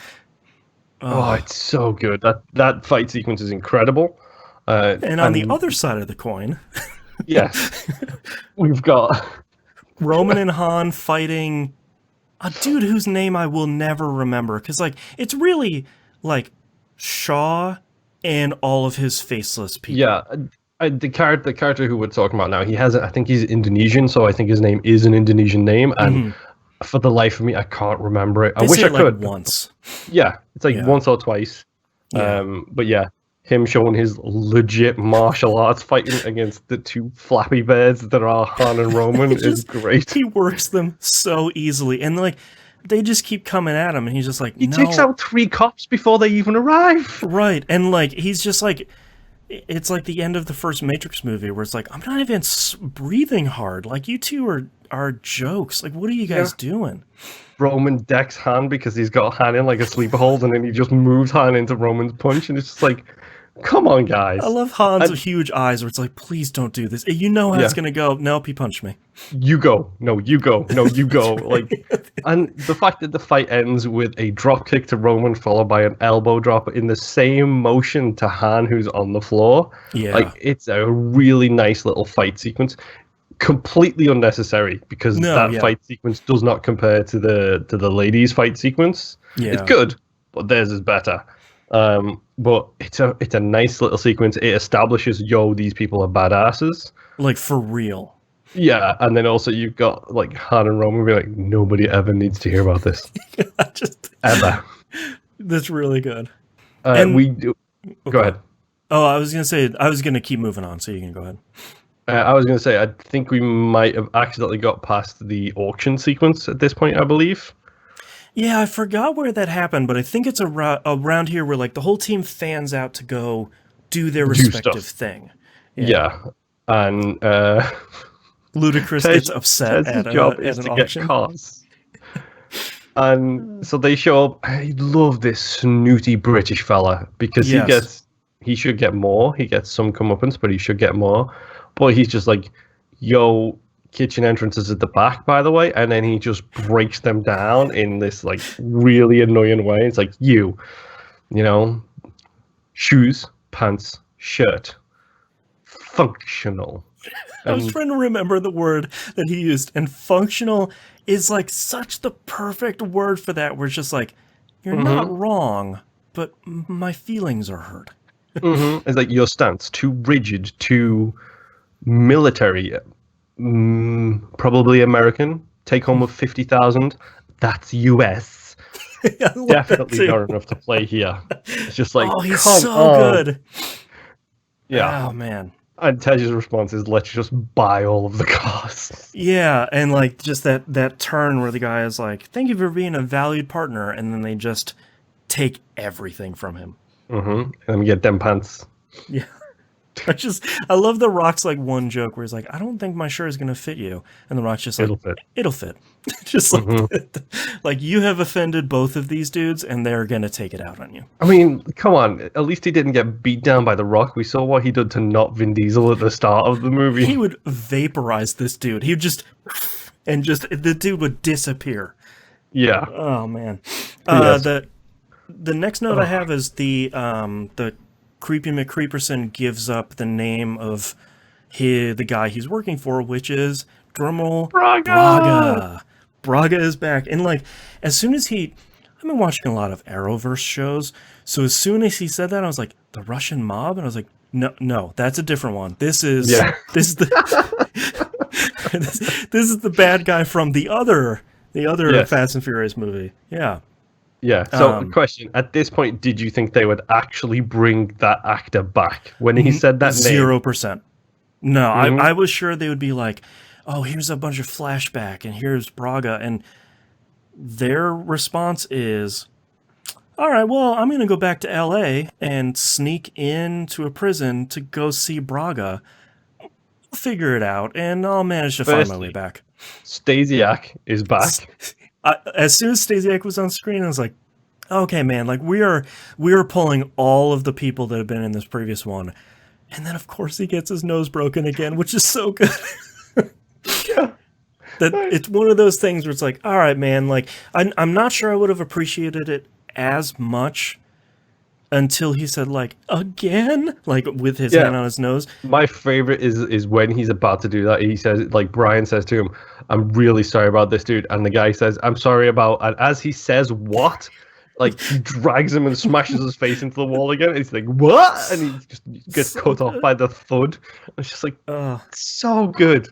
Oh, it's so good. That fight sequence is incredible. And on the other side of the coin, yes, we've got Roman and Han fighting a dude whose name I will never remember. Because, like, it's really, like, Shaw and all of his faceless people. Yeah. The character who we're talking about now, I think he's Indonesian, so I think his name is an Indonesian name, and for the life of me, I can't remember it. I wish I could. Once. Yeah, it's like once or twice. Yeah. But yeah, him showing his legit martial arts fighting against the 2 flappy birds that are Han and Roman is great. He works them so easily, and like they just keep coming at him, and he's just like, He takes out 3 cops before they even arrive. Right, and like he's just like, it's like the end of the first Matrix movie where it's like, I'm not even breathing hard. Like, you two are jokes. Like, what are you guys doing? Roman decks Han because he's got Han in like a sleeper hold, and then he just moves Han into Roman's punch, and it's just like, come on, guys. I love Han's huge eyes where it's like, please don't do this. You know how it's going to go. Nope, he punched me. You go. No, you go. No, you go. Like, and the fact that the fight ends with a drop kick to Roman followed by an elbow drop in the same motion to Han, who's on the floor. Yeah. Like, it's a really nice little fight sequence. Completely unnecessary because fight sequence does not compare to the ladies' fight sequence. Yeah. It's good, but theirs is better. But it's a nice little sequence. It establishes, these people are badasses. Like, for real. Yeah, and then also you've got like Han and Roman be like, nobody ever needs to hear about this. Ever. That's really good. We do. Go ahead. Oh, I was gonna keep moving on, so you can go ahead. I was going to say, I think we might have accidentally got past the auction sequence at this point, I believe. Yeah, I forgot where that happened, but I think it's around here where like the whole team fans out to go do their respective thing. Yeah. And Ludacris gets upset at an auction. Get cars. And so they show up. I love this snooty British fella because he should get more. He gets some comeuppance, but he should get more. But he's just like, kitchen entrance is at the back, by the way. And then he just breaks them down in this like really annoying way. It's like, shoes, pants, shirt, functional. I was trying to remember the word that he used, and functional is like such the perfect word for that, where it's just like, you're not wrong, but my feelings are hurt. It's like your stance too rigid, too military, probably American. Take home of 50,000. That's US. I love that Definitely too. not enough to play here. It's just like, Oh, he's come so on. good. Yeah. Oh man. And Tej's response is, let's just buy all of the cars. Yeah, and like just that turn where the guy is like, "Thank you for being a valued partner," and then they just take everything from him. And we get them pants. Yeah. I love the Rock's like one joke where he's like, "I don't think my shirt is gonna fit you," and the Rock's just like, It'll fit. "It'll fit." Just like you have offended both of these dudes, and they're gonna take it out on you. I mean, come on. At least he didn't get beat down by The Rock. We saw what he did to not Vin Diesel at the start of the movie. He would vaporize this dude. He would just the dude would disappear. Yeah. Oh man. Yes. The next note I have is the Creepy McCreeperson gives up the name of the guy he's working for, which is drumroll Braga. Braga is back, and like as soon as I've been watching a lot of Arrowverse shows, so as soon as he said that, I was like, the Russian mob, and I was like, no, that's a different one. This is the this is the bad guy from the other Fast and Furious movie. Yeah. Yeah. So, question: at this point, did you think they would actually bring that actor back when he said that name? 0%. No, I was sure they would be like, "Oh, here's a bunch of flashback, and here's Braga," and their response is, "All right, well, I'm going to go back to L.A. and sneak into a prison to go see Braga. I'll figure it out, and I'll manage to find my way back." Stasiak is back. As soon as Stasiak was on screen, I was like, "Okay, man, like we are pulling all of the people that have been in this previous one," and then of course he gets his nose broken again, which is so good. Yeah. That it's one of those things where it's like, all right, man, like I'm not sure I would have appreciated it as much until he said like again, like with his hand on his nose. My favorite is when he's about to do that. He says, like Brian says to him, "I'm really sorry about this, dude," and the guy says, "I'm sorry about," and as he says what, like he drags him and smashes his face into the wall again. He's like, "What?" And he just gets cut off by the thud. It's just like so good.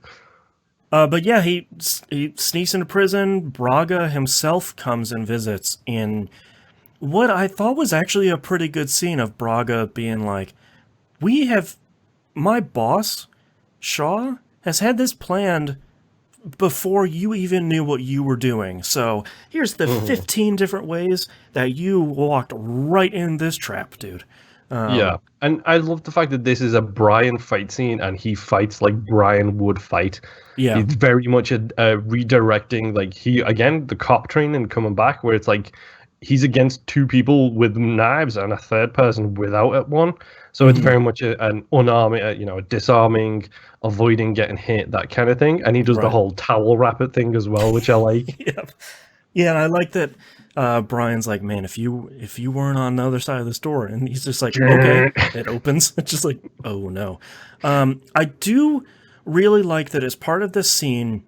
But yeah, he sneaks into prison. Braga himself comes and visits in what I thought was actually a pretty good scene of Braga being like, my boss, Shaw, has had this planned before you even knew what you were doing. So here's the 15 different ways that you walked right in this trap, dude. Yeah, and I love the fact that this is a Brian fight scene, and he fights like Brian would fight. Yeah, it's very much a redirecting. Like the cop training coming back, where it's like he's against two people with knives and a third person without one. So it's very much an unarming, a disarming, avoiding getting hit, that kind of thing. And he does the whole towel wrap it thing as well, which I like. Yeah, and I like that. Brian's like, "Man, if you weren't on the other side of this door," and he's just like, "Okay," it opens. It's just like, oh no. I do really like that as part of this scene,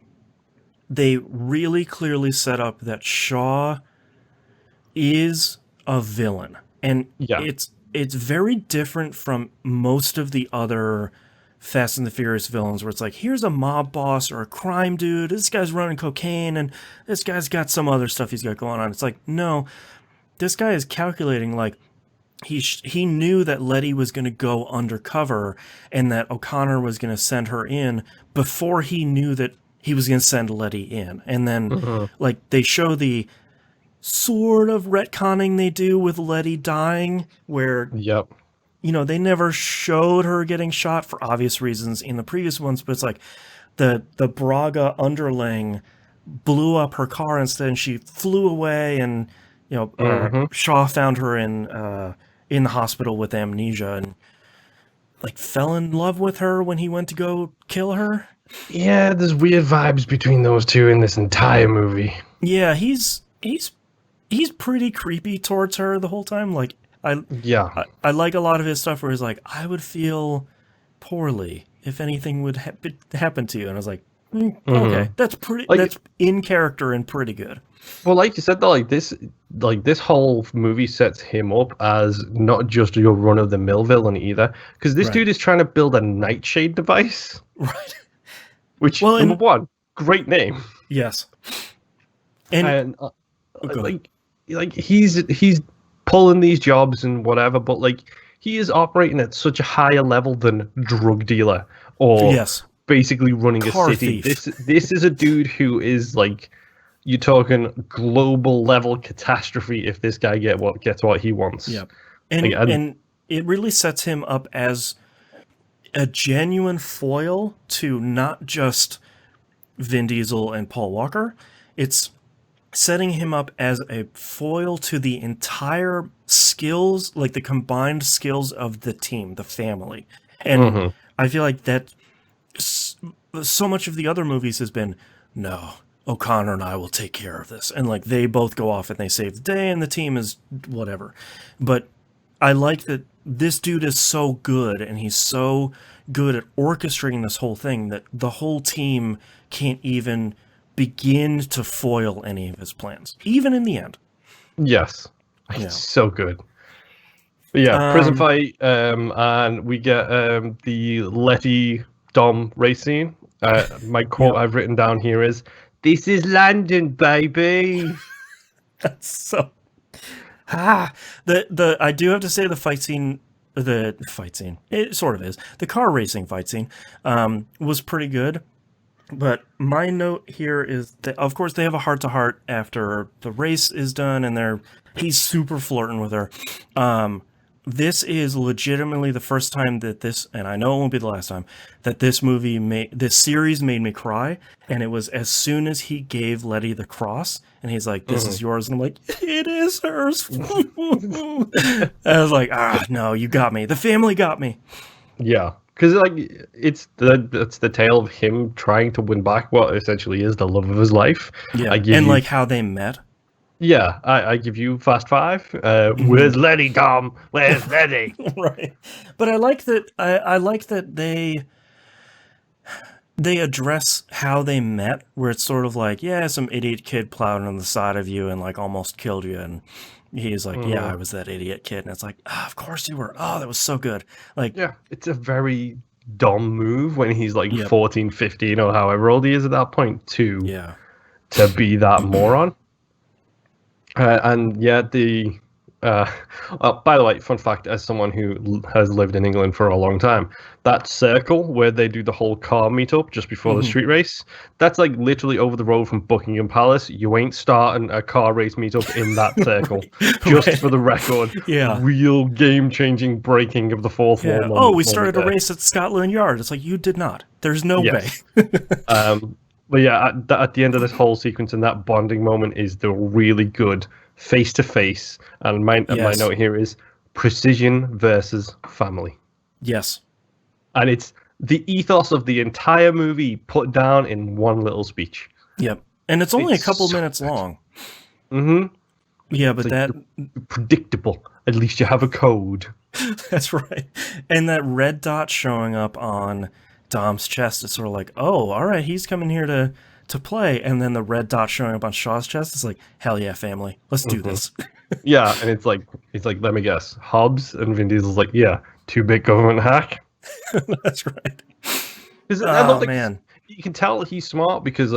they really clearly set up that Shaw is a villain, and it's very different from most of the other Fast and the Furious villains, where it's like, here's a mob boss or a crime dude, this guy's running cocaine, and this guy's got some other stuff he's got going on. It's like, no, this guy is calculating, like, he knew that Letty was going to go undercover and that O'Connor was going to send her in before he knew that he was going to send Letty in. And then, like, they show the sort of retconning they do with Letty dying, where they never showed her getting shot for obvious reasons in the previous ones, but it's like the Braga underling blew up her car instead, and she flew away, and Shaw found her in the hospital with amnesia, and like fell in love with her when he went to go kill her. Yeah, there's weird vibes between those two in this entire movie. Yeah, he's pretty creepy towards her the whole time. Like, I like a lot of his stuff where he's like, I would feel poorly if anything would happen to you. And I was like, Okay, that's pretty. Like, That's in character and pretty good. well, like you said, though, this whole movie sets him up as not just your run-of-the-mill villain either, because this Right. dude is trying to build a nightshade device, Right. which, Well, number and one, great name, yes, and and go ahead. like he's pulling these jobs and whatever, but like he is operating at such a higher level than drug dealer or Yes, basically running a car city. thief. This is a dude who is like, you're talking global level catastrophe if this guy gets what he wants. Yep. And Like, and it really sets him up as a genuine foil to not just Vin Diesel and Paul Walker. It's setting him up as a foil to the entire skills, like the combined skills of the team, the family. And I feel like that so much of the other movies has been, no, O'Connor and I will take care of this. And like they both go off and they save the day and the team is whatever. But I like that this dude is so good and he's so good at orchestrating this whole thing that the whole team can't even begin to foil any of his plans, even in the end. yes, Yeah. it's so good. But yeah, prison fight, and we get the Letty Dom race scene. My quote I've written down here is, "This is London, baby." That's so the I do have to say the fight scene, it sort of is, the car racing fight scene was pretty good. But my note here is that, of course, they have a heart-to-heart after the race is done, and he's super flirting with her. This is legitimately the first time that this, and I know it won't be the last time, that this series made me cry. And it was as soon as he gave Letty the cross, and he's like, "This is yours," and I'm like, "It is hers." I was like, no, you got me. The family got me. Yeah, because like it's the tale of him trying to win back what essentially is the love of his life. Yeah, and like how they met. Yeah, I give you Fast Five. Where's Letty, Dom? Where's Letty? Right, but I like that. I like that they address how they met, where it's sort of like, yeah, some idiot kid plowed on the side of you and like almost killed you, and he's like, yeah, I was that idiot kid, and it's like, of course you were. Oh, that was so good. Like, Yeah, it's a very Dom move when he's like 14, 15, or however old he is at that point to be that moron. And yeah, by the way, fun fact, as someone who has lived in England for a long time, that circle where they do the whole car meetup just before the street race, that's like literally over the road from Buckingham Palace. You ain't starting a car race meetup in that circle. Just for the record, real game-changing breaking of the fourth wall. Oh, we started a race at Scotland Yard. It's like, you did not. There's no way. But yeah, at the end of this whole sequence and that bonding moment is the really good face-to-face. And my note here is precision versus family. Yes. And it's the ethos of the entire movie put down in one little speech. Yep. And it's only a couple minutes long. Mm-hmm. Yeah, but that... predictable. At least you have a code. That's right. And that red dot showing up on Dom's chest is sort of like, oh, all right, he's coming here to play. And then the red dot showing up on Shaw's chest is like, hell yeah, family, let's do this. Yeah, and it's like, let me guess, Hobbs, and Vin Diesel's like, yeah, 2-bit government hack. That's right. Man, you can tell he's smart because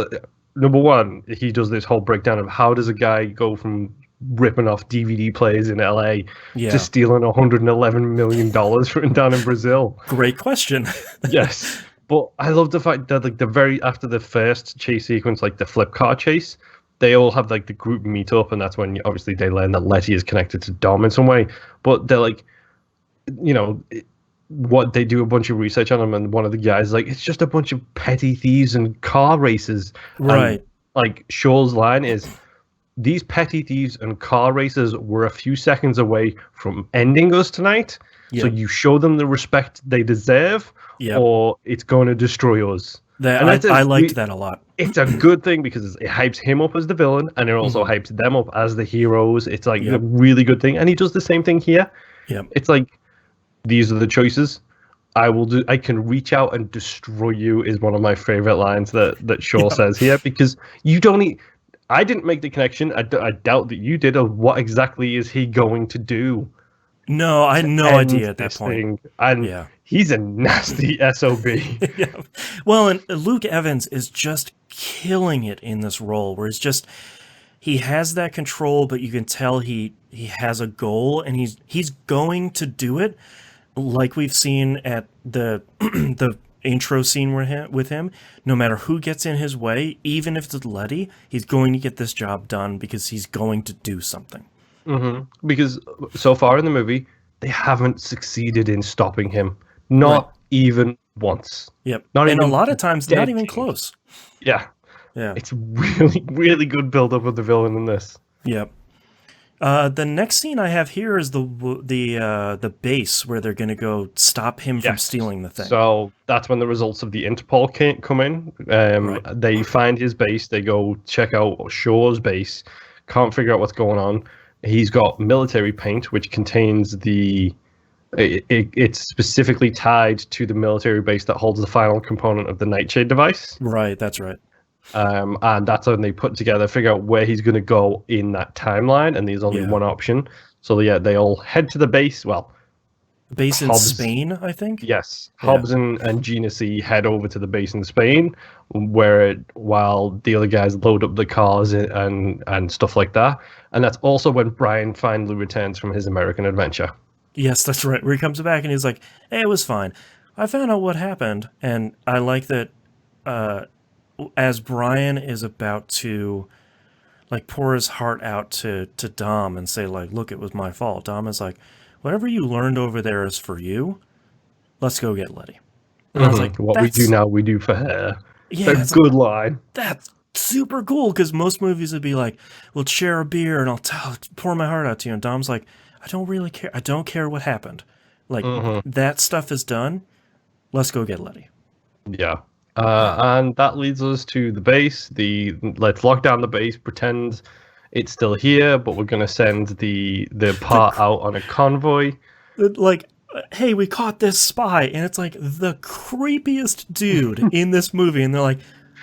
number one, he does this whole breakdown of how does a guy go from ripping off DVD players in LA to stealing $111 million written down in Brazil. Great question. Yes, but I love the fact that like after the first chase sequence, like the flip car chase, they all have like the group meet up, and that's when obviously they learn that Letty is connected to Dom in some way. But they're like, what they do a bunch of research on him, and one of the guys is like, it's just a bunch of petty thieves and car racers. Right. And, like Shaw's line is, these petty thieves and car racers were a few seconds away from ending us tonight. Yep. So you show them the respect they deserve, or it's going to destroy us. I liked that a lot. It's a good thing because it hypes him up as the villain, and it also hypes them up as the heroes. It's like a really good thing. And he does the same thing here. Yep. It's like, these are the choices. I can reach out and destroy you is one of my favorite lines that Shaw Yeah. says here, because you don't need. I didn't make the connection. I doubt that you did. Of what exactly is he going to do No, I had to no idea end at that this point. thing? And Yeah. he's a nasty sob. Yeah. Well, and Luke Evans is just killing it in this role where it's just he has that control, but you can tell he has a goal and he's going to do it like we've seen at the the intro scene with him, no matter who gets in his way, even if it's Letty, he's going to get this job done because he's going to do something. Because so far in the movie, they haven't succeeded in stopping him. Right. Not even once. Yep. Not And a even lot of times, not dead even king. close. Yeah. Yeah. It's really, really good build up of the villain in this. Yep. The next scene I have here is the base where they're going to go stop him from Yes. stealing the thing. So that's when the results of the Interpol come in. Right. They find his base. They go check out Shaw's base. Can't figure out what's going on. He's got military paint, which contains it's specifically tied to the military base that holds the final component of the Nightshade device. Right. That's right. And that's when they put together, figure out where he's going to go in that timeline, and there's only Yeah. one option. So yeah, they all head to the base. Well, The base in Hobbs- Spain, I think. yes, Yeah. Hobbs and Gina C head over to the base in Spain, while the other guys load up the cars and stuff like that. And that's also when Brian finally returns from his American adventure. Yes, that's right. Where he comes back and he's like, "Hey, it was fine. I found out what happened," and I like that. As Brian is about to, like, pour his heart out to Dom and say, like, "Look, it was my fault." Dom is like, "Whatever you learned over there is for you. Let's go get Letty." And I was like, What we do now, we do for her. Yeah, A it's good line. that's super cool because most movies would be like, we'll share a beer and I'll pour my heart out to you. And Dom's like, I don't really care. I don't care what happened. Like, that stuff is done. Let's go get Letty. Yeah. And that leads us to the base. Let's lock down the base, pretend it's still here, but we're going to send the part out on a convoy. Like, hey, we caught this spy. And it's like the creepiest dude in this movie. And they're like,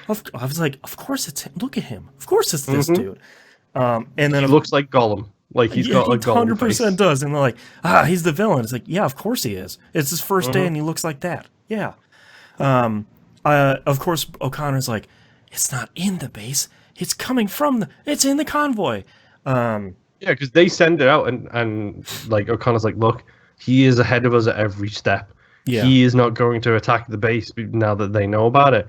I was like, of course it's him. Look at him. Of course it's this dude. And then He looks like Gollum. Like he's got a Gollum 100% face. does. And they're like, he's the villain. It's like, yeah, of course he is. It's his first day and he looks like that. Yeah. Of course, O'Connor's like, it's not in the base. It's coming from it's in the convoy. Yeah, because they send it out and like O'Connor's like, look, he is ahead of us at every step. Yeah. He is not going to attack the base now that they know about it.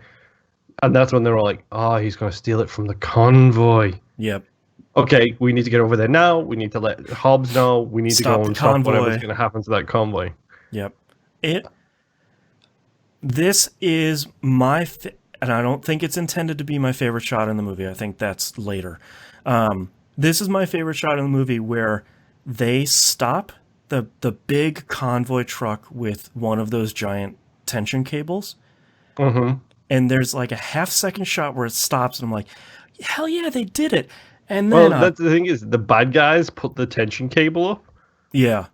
And that's when they're all like, he's going to steal it from the convoy. Yep. Okay, we need to get over there now. We need to let Hobbs know. We need Stop to go the and stop convoy. whatever's going to happen to that convoy. Yep. This is my and I don't think it's intended to be my favorite shot in the movie. I think that's later. This is my favorite shot in the movie where they stop the big convoy truck with one of those giant tension cables. Mm-hmm. And there's like a half-second shot where it stops, and I'm like, hell yeah, they did it. And then Well, that's the thing is, the bad guys put the tension cable up, yeah,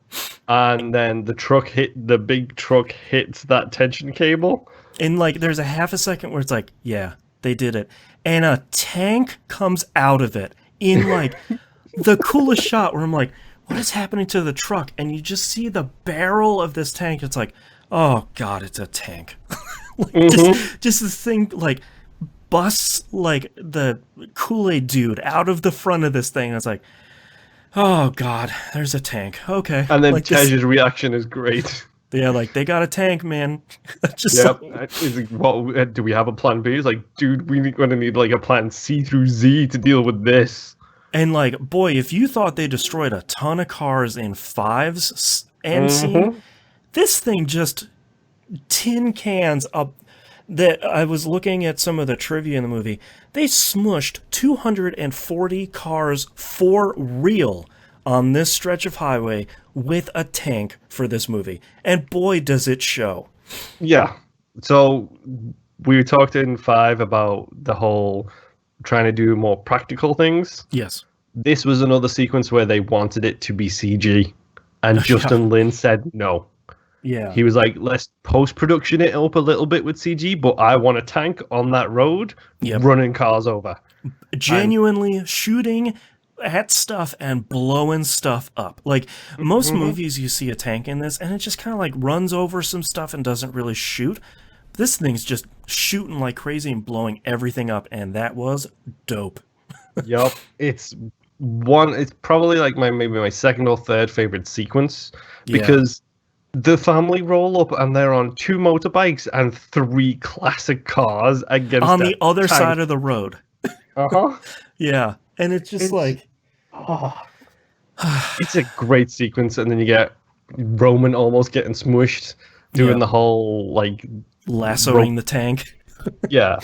and then the big truck hits that tension cable. and like there's a half a second where it's like, yeah, they did it, and a tank comes out of it in like the coolest shot where I'm like, what is happening to the truck? And you just see the barrel of this tank. It's like, oh god, it's a tank. Like, just this thing like busts like the Kool-Aid dude out of the front of this thing. And it's like, oh god, there's a tank. Okay, And then like Tej's reaction is great. yeah, like they got a tank, man. Just Yep. like, He's like, what, do we have a plan B? He's like, dude, we're going to need like a plan C through Z to deal with this. and like, boy, if you thought they destroyed a ton of cars in fives and scene, this thing just tin cans up. That I was looking at some of the trivia in the movie. They smushed 240 cars for real on this stretch of highway with a tank for this movie. And boy, does it show. Yeah. So we talked in 5 about the whole trying to do more practical things. Yes. This was another sequence where they wanted it to be CG, and Justin Lin said no. Yeah. He was like, let's post-production it up a little bit with CG, but I want a tank on that road Yep. running cars over. And Genuinely shooting at stuff and blowing stuff up. Like, most Mhm. movies, you see a tank in this, and it just kind of like runs over some stuff and doesn't really shoot. This thing's just shooting like crazy and blowing everything up, and that was dope. Yup, it's probably like maybe my second or third favorite sequence Yeah. because the family roll up and they're on two motorbikes and three classic cars against On a the other tank. side of the road. Uh-huh. Yeah. And it's just It's like, oh, it's a great sequence, and then you get Roman almost getting smushed, doing yeah, the whole like rope. lassoing the tank. Yeah.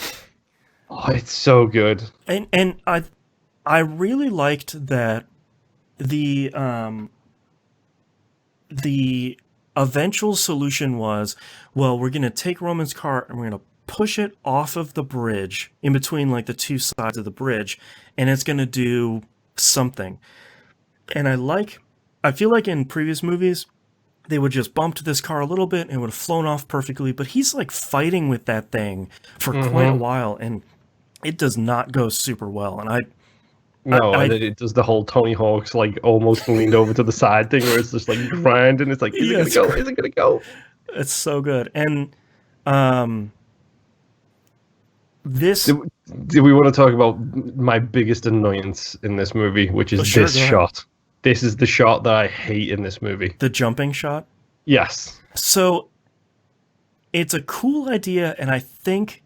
Oh, it's so good. And I really liked that the the eventual solution was, well, we're gonna take Roman's car and we're gonna push it off of the bridge in between like the two sides of the bridge, and it's gonna do something. And I feel like in previous movies they would just bump to this car a little bit and it would have flown off perfectly, but he's like fighting with that thing for quite a Mm-hmm. while, and it does not go super well. And No, and I then it does the whole Tony Hawk's like almost leaned over to the side thing where it's just like grinding. It's like, is it yeah, gonna go? Is it gonna go? it's so good. And um, this, Do we want to talk about my biggest annoyance in this movie, which is sure, this go ahead. shot? This is the shot that I hate in this movie. The jumping shot. Yes. So it's a cool idea, and I think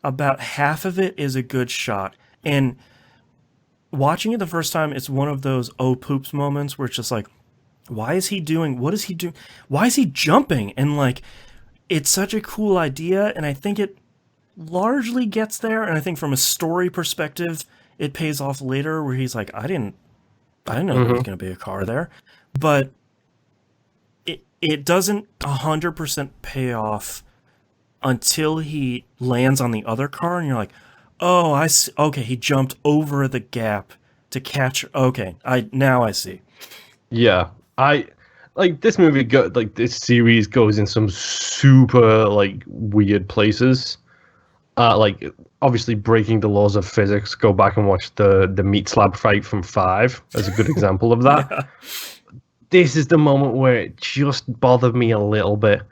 about half of it is a good shot. And watching it the first time, it's one of those oh poops moments where it's just like, why is he doing? What is he doing? Why is he jumping? And like, it's such a cool idea, and I think it largely gets there. And I think from a story perspective, it pays off later, where he's like, I didn't know there was Mm-hmm. going to be a car there, but it doesn't 100% pay off until he lands on the other car, and you're like, oh, I see. Okay, he jumped over the gap to catch. Okay, I see. Yeah. I like this movie. Like this series goes in some super like weird places. Like obviously breaking the laws of physics. Go back and watch the meat slab fight from 5 as a good example of that. Yeah, This is the moment where it just bothered me a little bit.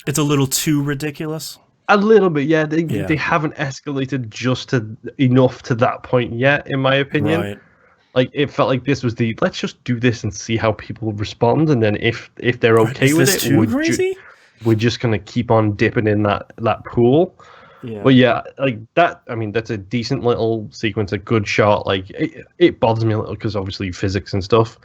it's a little too ridiculous. A little bit, yeah. They Yeah, haven't escalated just to enough to that point yet, in my opinion. right. Like it felt like this was the let's just do this and see how people respond, and then if they're okay Is with this it, too crazy? we're just gonna keep on dipping in that pool. Yeah, But yeah, like that. I mean, that's a decent little sequence, a good shot. Like it bothers me a little because obviously physics and stuff.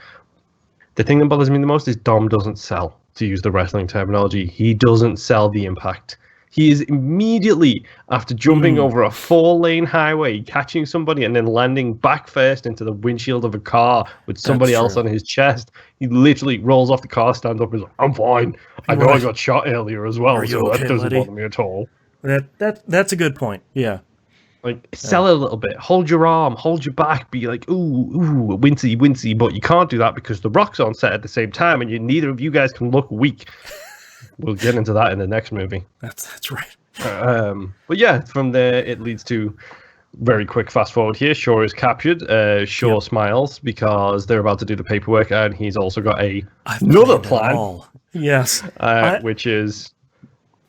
The thing that bothers me the most is Dom doesn't sell, to use the wrestling terminology. He doesn't sell the impact. He is immediately, after jumping over a 4-lane highway, catching somebody and then landing back first into the windshield of a car with somebody that's else true. on his chest. He literally rolls off the car, stands up, and is like, I'm fine. I know I Right. got shot earlier as well, Are you so that okay, doesn't buddy? bother me at all. That's a good point. Yeah, Like, sell it a little bit. Hold your arm, hold your back. Be like, ooh, wincy, wincy. But you can't do that because the Rock's on set at the same time, and neither of you guys can look weak. We'll get into that in the next movie. that's right. But yeah, from there it leads to very quick fast forward here. Shaw is captured. Shaw Yep. smiles because they're about to do the paperwork, and he's also got I've another planned it plan, all. Yes. I which is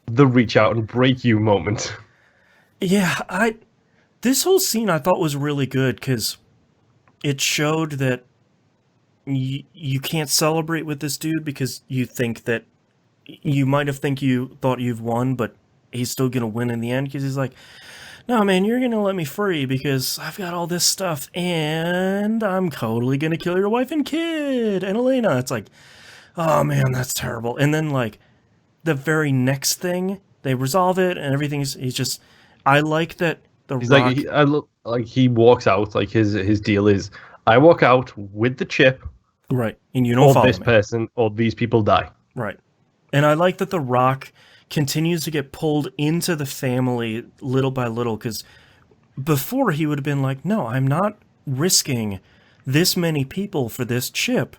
the reach out and break you moment. yeah, I this whole scene I thought was really good because it showed that you can't celebrate with this dude because you think that you might have think you thought you've won, but he's still gonna win in the end because he's like, no man, you're gonna let me free because I've got all this stuff and I'm totally gonna kill your wife and kid and Elena. It's like, oh man, that's terrible. And then like the very next thing they resolve it and everything's he's just I like that the He's Rock. like, I look like he walks out. Like his deal is, I walk out with the chip, Right. And you don't or follow this me. person, or these people die. Right. And I like that The Rock continues to get pulled into the family little by little because before he would have been like, no, I'm not risking this many people for this chip.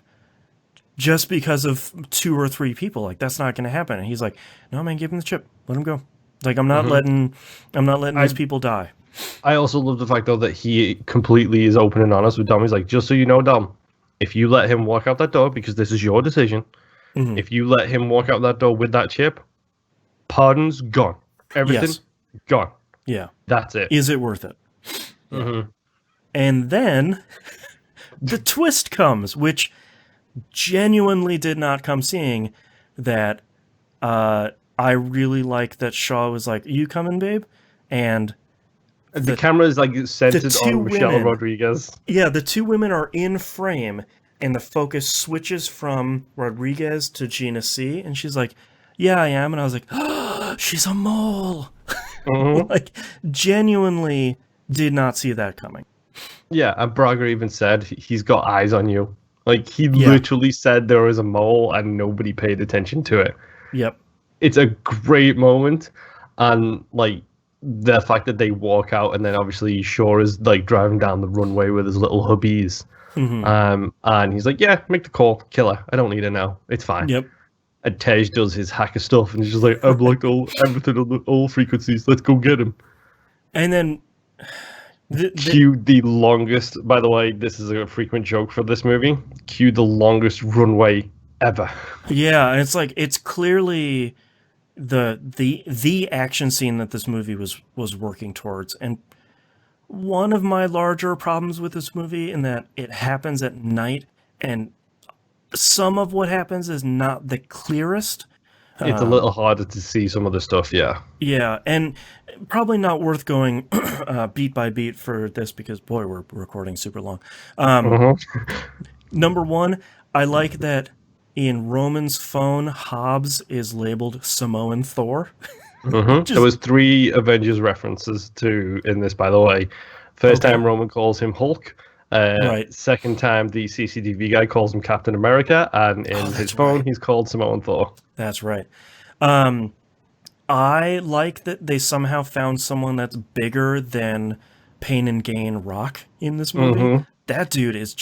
just because of 2 or 3 people. Like, that's not going to happen. And he's like, no, man, give him the chip. Let him go. Like, I'm not letting these people die. I also love the fact though that he completely is open and honest with Dom. He's like, just so you know, Dom, if you let him walk out that door, because this is your decision, if you let him walk out that door with that chip, pardon's gone. Everything gone. Yeah. That's it. Is it worth it? And then the twist comes, which genuinely did not come seeing, that I really like that Shaw was like, you coming, babe? And the camera is like centered on Michelle Rodriguez. Yeah, the 2 women are in frame, and the focus switches from Rodriguez to Gina C. And she's like, yeah, I am. And I was like, oh, she's a mole. Like, genuinely did not see that coming. Yeah, and Braga even said he's got eyes on you. Like, he literally said there was a mole and nobody paid attention to it. Yep. It's a great moment, and like the fact that they walk out, and then obviously Shaw is like driving down the runway with his little hubbies, and he's like, "Yeah, make the call, kill her. I don't need her now. It's fine." Yep. And Tej does his hacker stuff, and he's just like, "I've blocked everything on all frequencies. Let's go get him." And then cue the longest. By the way, this is a frequent joke for this movie. Cue the longest runway ever. Yeah, and it's like, it's clearly the action scene that this movie was working towards. And one of my larger problems with this movie, in that it happens at night, and some of what happens is not the clearest. It's a little harder to see some of the stuff, yeah. Yeah, and probably not worth going beat by beat for this, because, boy, we're recording super long. Number one, I like that in Roman's phone, Hobbs is labeled Samoan Thor. There was 3 Avengers references in this, by the way. First time Roman calls him Hulk. Second time the CCTV guy calls him Captain America, and in his phone he's called Samoan Thor. That's right. I like that they somehow found someone that's bigger than Pain and Gain Rock in this movie. That dude is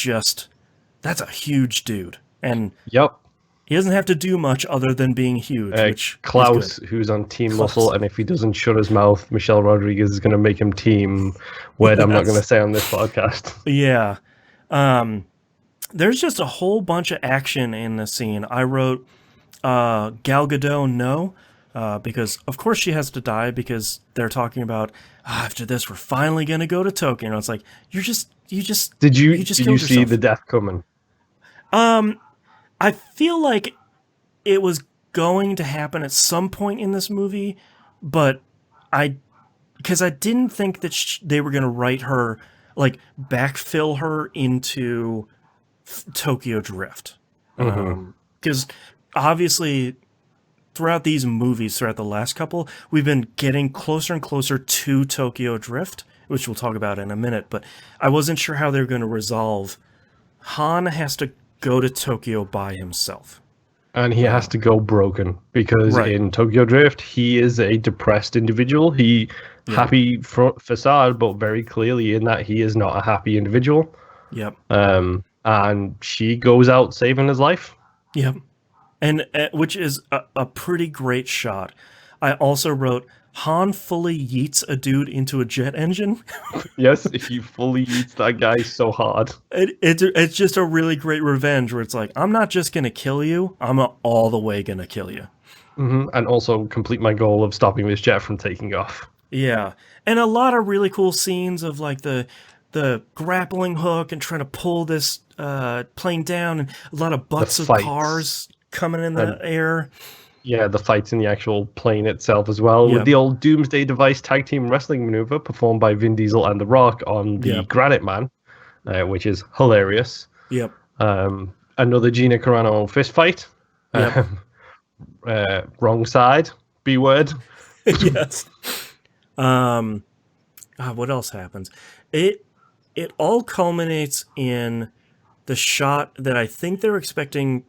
that's a huge dude. And he doesn't have to do much other than being huge. Which Klaus, who's on Team Muscle, and if he doesn't shut his mouth, Michelle Rodriguez is going to make him Team word I'm not going to say on this podcast. Yeah. There's just a whole bunch of action in this scene. I wrote Gal Gadot, no, because of course she has to die, because they're talking about, after this we're finally going to go to Tokyo. And it's like, did you see the death coming? I feel like it was going to happen at some point in this movie, but because I didn't think that they were going to write her, like, backfill her into Tokyo Drift. Because obviously throughout these movies, throughout the last couple, we've been getting closer and closer to Tokyo Drift, which we'll talk about in a minute, but I wasn't sure how they were going to resolve. Han has to go to Tokyo by himself. And he has to go broken, because in Tokyo Drift, he is a depressed individual. Happy facade, but very clearly in that he is not a happy individual. Yep. And she goes out saving his life. Yep. And which is a pretty great shot. I also wrote, Han fully yeets a dude into a jet engine. Yes, he fully yeets that guy so hard. It's just a really great revenge, where it's like, I'm not just going to kill you, I'm all the way going to kill you. And also complete my goal of stopping this jet from taking off. Yeah. And a lot of really cool scenes of, like, the grappling hook and trying to pull this plane down, and a lot of butts of cars coming in the air. Yeah, the fights in the actual plane itself as well, with the old Doomsday Device tag team wrestling maneuver performed by Vin Diesel and The Rock on the Granite Man, which is hilarious. Yep. Another Gina Carano fist fight. Yep. Wrong side. B word. Yes. What else happens? It all culminates in the shot that I think they're expecting.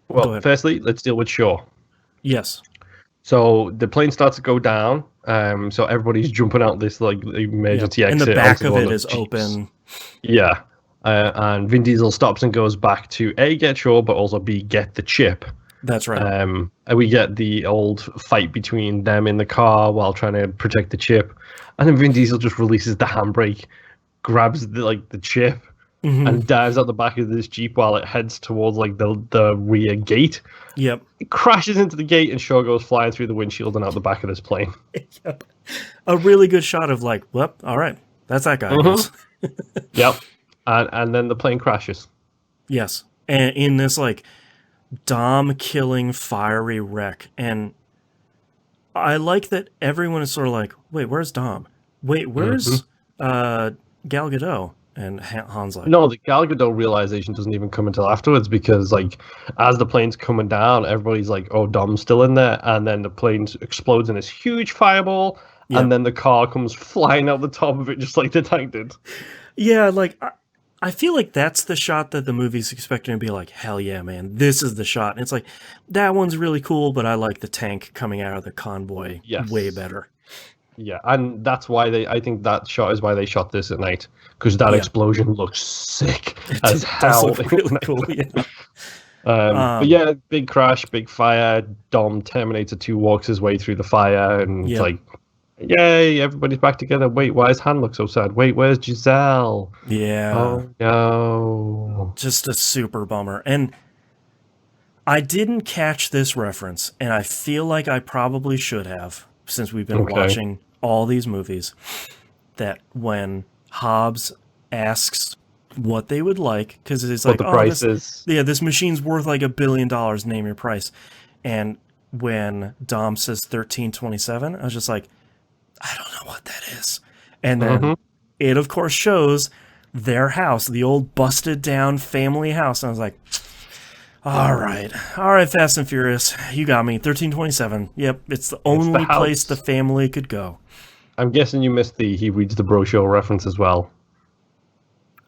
Well, firstly, let's deal with Shaw. Yes. So the plane starts to go down. So everybody's jumping out this, like, emergency exit. And the back of it is open. Yeah. and Vin Diesel stops and goes back to A, get Shaw, but also B, get the chip. That's right. And we get the old fight between them in the car while trying to protect the chip. And then Vin Diesel just releases the handbrake, grabs the chip, and dives out the back of this Jeep while it heads towards like the rear gate. Yep. It crashes into the gate and Shaw goes flying through the windshield and out the back of this plane. Yep. A really good shot of like, well, all right, that's that guy. Yep. And then the plane crashes. Yes. And in this like Dom killing fiery wreck. And I like that everyone is sort of like, wait, where's Dom? Wait, where's Gal Gadot? And Han's like, no, the Gal Gadot realization doesn't even come until afterwards, because like as the plane's coming down, everybody's like, oh, Dom's still in there. And then the plane explodes in this huge fireball. Yep. And then the car comes flying out the top of it just like the tank did. Yeah, like I feel like that's the shot that the movie's expecting to be like, hell yeah, man, this is the shot. And it's like, that one's really cool, but I like the tank coming out of the convoy way better. Yeah, and that's why I think that shot is why they shot this at night, because that explosion looks sick as hell. Look really cool, yeah. But yeah, big crash, big fire. Dom Terminator 2 walks his way through the fire, and it's like, yay, everybody's back together. Wait, why does Han look so sad? Wait, where's Giselle? Yeah. Oh, no. Just a super bummer. And I didn't catch this reference, and I feel like I probably should have, since we've been watching all these movies, that when Hobbs asks what they would like, because it's like, the price is. Yeah, this machine's worth like $1 billion, name your price. And when Dom says 1327, I was just like, I don't know what that is. And then it, of course, shows their house, the old busted down family house. And I was like, all right, Fast and Furious, you got me. 1327. Yep, it's the only place the family could go. I'm guessing you missed he reads the brochure reference as well.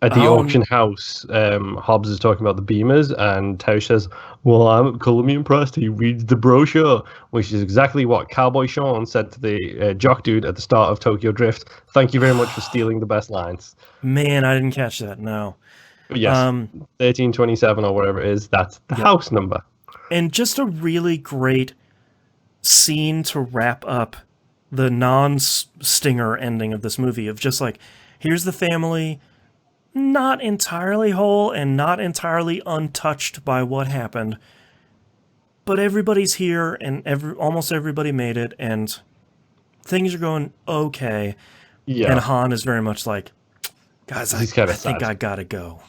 At the auction house, Hobbs is talking about the Beamers, and Tausch says, well, I'm calling me impressed. He reads the brochure, which is exactly what Cowboy Sean said to the jock dude at the start of Tokyo Drift. Thank you very much for stealing the best lines. Man, I didn't catch that, no. But yes, 1327 or whatever it is, that's the house number. And just a really great scene to wrap up the non-stinger ending of this movie, of just like, here's the family, not entirely whole and not entirely untouched by what happened, but everybody's here and almost everybody made it, and things are going okay. Yeah. And Han is very much like, guys, I think I gotta go.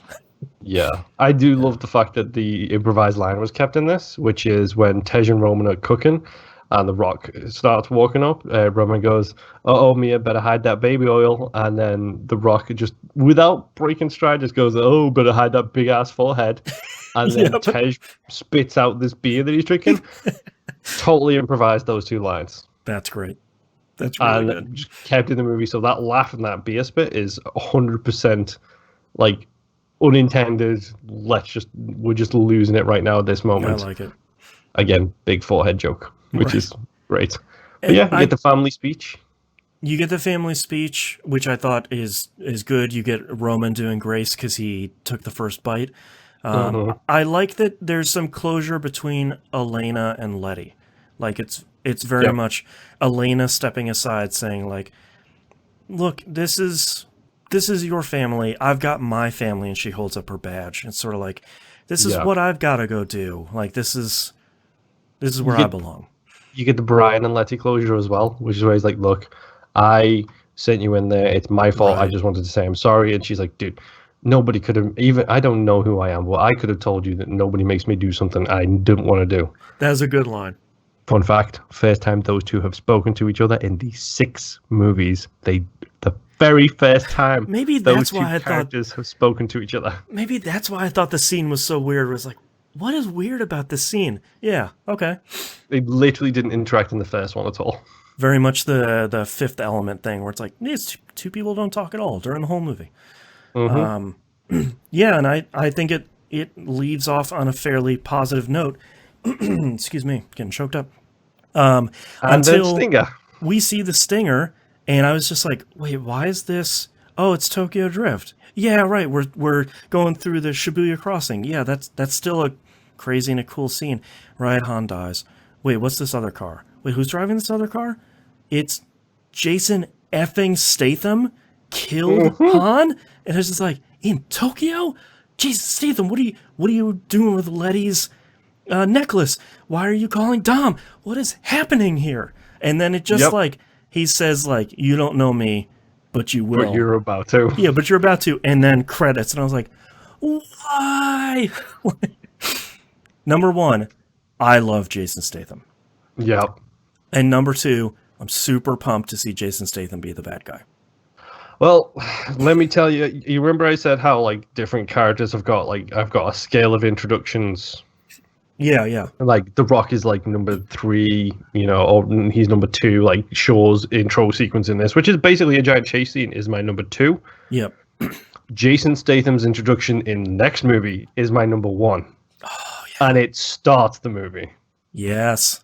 Yeah. I do love the fact that the improvised line was kept in this, which is when Tej and Roman are cooking and The Rock starts walking up, Roman goes, uh-oh, Mia, better hide that baby oil. And then The Rock just, without breaking stride, just goes, oh, better hide that big-ass forehead. And then Tej spits out this beer that he's drinking. Totally improvised those two lines. That's great. That's really good. And just kept in the movie. So that laugh and that beer spit is 100% like unintended. We're just losing it right now at this moment. I like it. Again, big forehead joke, which is great. But yeah, you get the family speech. You get the family speech, which I thought is good. You get Roman doing grace because he took the first bite. I like that there's some closure between Elena and Letty. Like it's very much Elena stepping aside, saying like, "Look, this is your family. I've got my family," and she holds up her badge. It's sort of like, this is what I've got to go do. Like this is where I belong. You get the Brian and Letty closure as well, which is where he's like, "Look, I sent you in there. It's my fault. Right. I just wanted to say I'm sorry." And she's like, "Dude, nobody could have I don't know who I am. Well, I could have told you that nobody makes me do something I didn't want to do." That's a good line. Fun fact, first time those two have spoken to each other in the 6 movies. The very first time maybe that's why I thought characters have spoken to each other. Maybe that's why I thought the scene was so weird. It was like, what is weird about this scene? Yeah, okay. They literally didn't interact in the first one at all. Very much the Fifth Element thing, where it's like, these two people don't talk at all during the whole movie. Yeah, and I think it leaves off on a fairly positive note. Excuse me, getting choked up. Until we see the stinger, and I was just like, wait, why is this? Oh, it's Tokyo Drift. Yeah, right. We're going through the Shibuya crossing. Yeah, that's still a crazy and a cool scene. Right, Han dies. Wait, what's this other car? Wait, who's driving this other car? It's Jason effing Statham killed Hmm. Han, and it's just like in Tokyo. Jason Statham, what are you doing with Letty's necklace? Why are you calling Dom? What is happening here? And then it just Yep, like he says like you don't know me, but you but will. you're about to. Yeah, but you're about to, and then credits, and I was like, why? Number one, I love Jason Statham, Yep. and number two, I'm super pumped to see Jason Statham be the bad guy. Well, let me tell you. You remember I said how like different characters have got like I've got a scale of introductions. Yeah, yeah, Like The Rock is like number 3, or he's number 2. Like Shaw's intro sequence in this, which is basically a giant chase scene, is my number 2. yep. Jason Statham's introduction in the next movie is my number 1, Oh yeah, and it starts the movie. yes.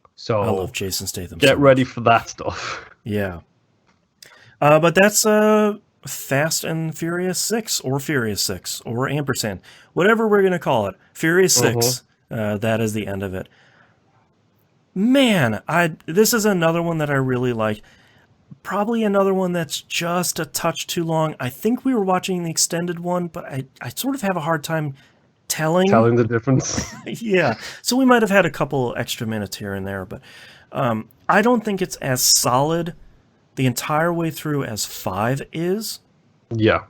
I So love Jason Statham. get So ready much. for that stuff. Yeah. But that's Fast and Furious 6 or Furious 6 or ampersand, whatever we're gonna call it. Furious Mhm. 6. That is the end of it. Man, I this is another one that I really like. Probably another one that's just a touch too long. I think we were watching the extended one, but I sort of have a hard time telling. Telling the difference. Yeah, so we might have had a couple extra minutes here and there, but I don't think it's as solid the entire way through as 5 is, Yeah.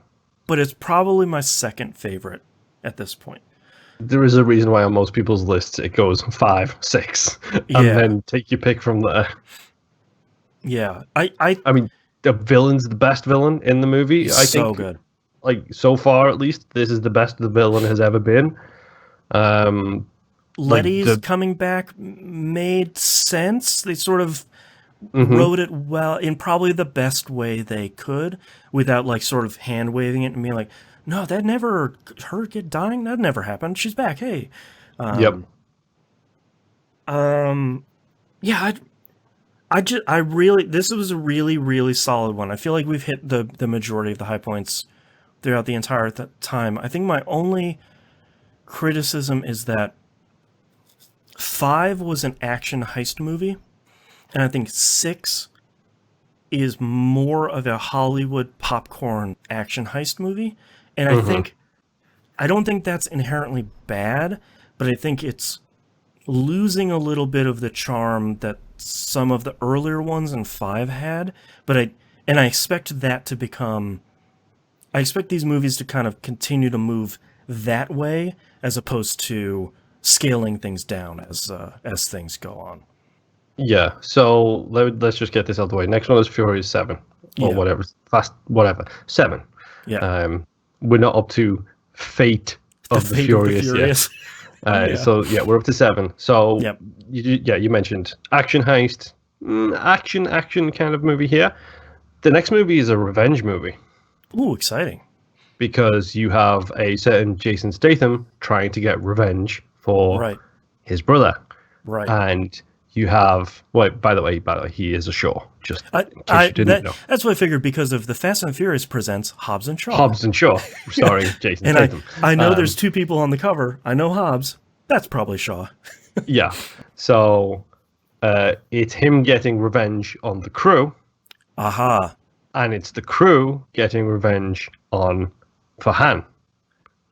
but it's probably my second favorite at this point. There is a reason why on most people's lists it goes 5, 6, Yeah. and then take your pick from there. Yeah, I I mean, the villain's the best villain in the movie. I so think, good. like so far at least, this is the best the villain has ever been. Like Letty's the coming back made sense. They sort of mhm. wrote it well in probably the best way they could without like sort of hand waving it and being like, no, that never, her get dying, that never happened. She's back. Hey. Yep. Yeah, I really, this was a really, really solid one. I feel like we've hit the majority of the high points throughout the entire time. I think my only criticism is that 5 was an action heist movie, and I think 6 is more of a Hollywood popcorn action heist movie. And I don't think that's inherently bad, but I think it's losing a little bit of the charm that some of the earlier ones in 5 had. But I expect that to become, I expect these movies to kind of continue to move that way as opposed to scaling things down as things go on. Yeah. So let's just get this out of the way. Next one is Furious 7 or Yeah. whatever. Fast whatever. 7. Yeah. We're not up to Fate of the Fate Furious yet. Furious. Yeah. So yeah, we're up to 7. So Yep. you mentioned action heist, action kind of movie here. The next movie is a revenge movie Ooh, exciting. because you have a certain Jason Statham trying to get revenge for Right. his brother, Right. and you have by the way, he is a Shaw. Just in case you didn't know, That's what I figured because of the Fast and Furious presents Hobbs and Shaw. Hobbs and Shaw, starring Jason And Statham. I know there's 2 people on the cover. I know Hobbs. That's probably Shaw. Yeah, so it's him getting revenge on the crew. Aha. And it's the crew getting revenge on Fahan.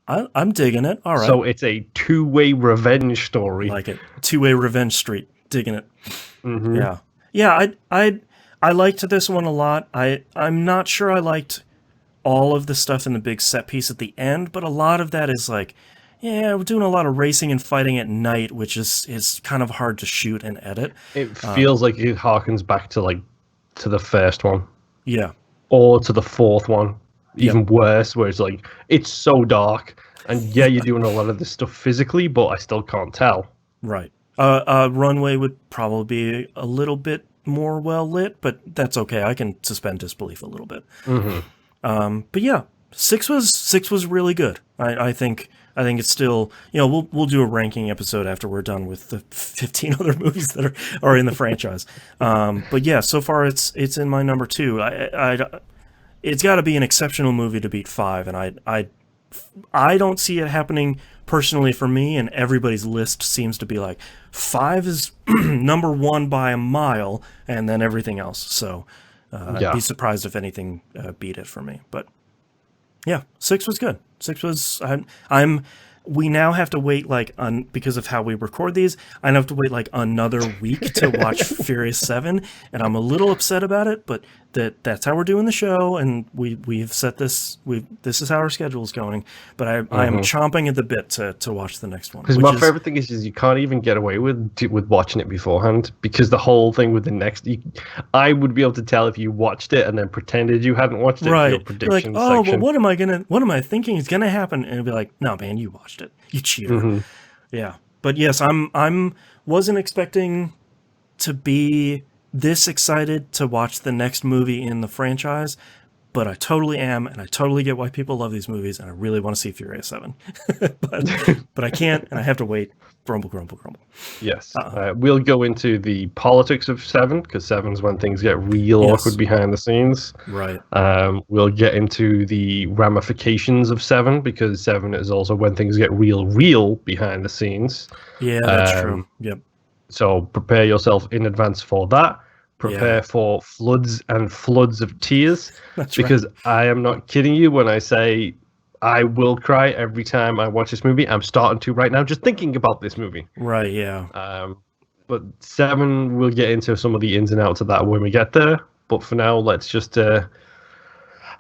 I'm digging it. All right. So it's a two-way revenge story. Like it. 2-way revenge street. Digging it. Mhm. Yeah. Yeah, I liked this one a lot. I'm not sure I liked all of the stuff in the big set piece at the end, but a lot of that is like, yeah, we're doing a lot of racing and fighting at night, which is kind of hard to shoot and edit. It feels like it harkens back to the first one Yeah. or to the fourth one. Even worse, where it's like it's so dark, and yeah, you're doing a lot of this stuff physically, but I still can't tell. Right. Runway would probably be a little bit more well lit, but that's okay. I can suspend disbelief a little bit. But yeah, 6 was really good. I think it's still, we'll do a ranking episode after we're done with the 15 other movies that are in the franchise. But yeah, so far it's in my number 2. it's got to be an exceptional movie to beat 5, and I don't see it happening personally for me, and everybody's list seems to be like 5 is number 1 by a mile, and then everything else. So I'd be surprised if anything beat it for me. But yeah, 6 was good. 6 was we now have to wait because of how we record these. I have to wait like another week to watch Furious 7, and I'm a little upset about it. But that's how we're doing the show, and we've set this. This is how our schedule is going. But I am chomping at the bit to watch the next one. Because my favorite thing is you can't even get away with watching it beforehand, because the whole thing with the next, I would be able to tell if you watched it and then pretended you hadn't watched it. Right? Your prediction You're like, oh, section. well, what am I thinking is gonna happen? And it'll be like, no, man, you watched it, you cheater. Yeah, but yes, I'm wasn't expecting to be this excited to watch the next movie in the franchise, but I totally am, and I totally get why people love these movies, and I really want to see Furious 7. but I can't, and I have to wait. Grumble, grumble, grumble. Yes. We'll go into the politics of 7, because 7's when things get real awkward behind the scenes. Right. We'll get into the ramifications of 7, because 7 is also when things get real behind the scenes. Yeah, that's true. Yep. So prepare yourself in advance for that. Prepare for floods and floods of tears. That's because I am not kidding you when I say I will cry every time I watch this movie. I'm starting to right now, just thinking about this movie. Right, yeah. But 7, we'll get into some of the ins and outs of that when we get there. But for now, let's just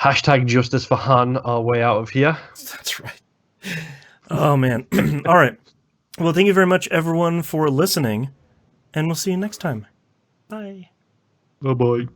hashtag justice for Han our way out of here. That's right. Oh, man. All right. Well, thank you very much, everyone, for listening, and we'll see you next time. Bye. Bye-bye.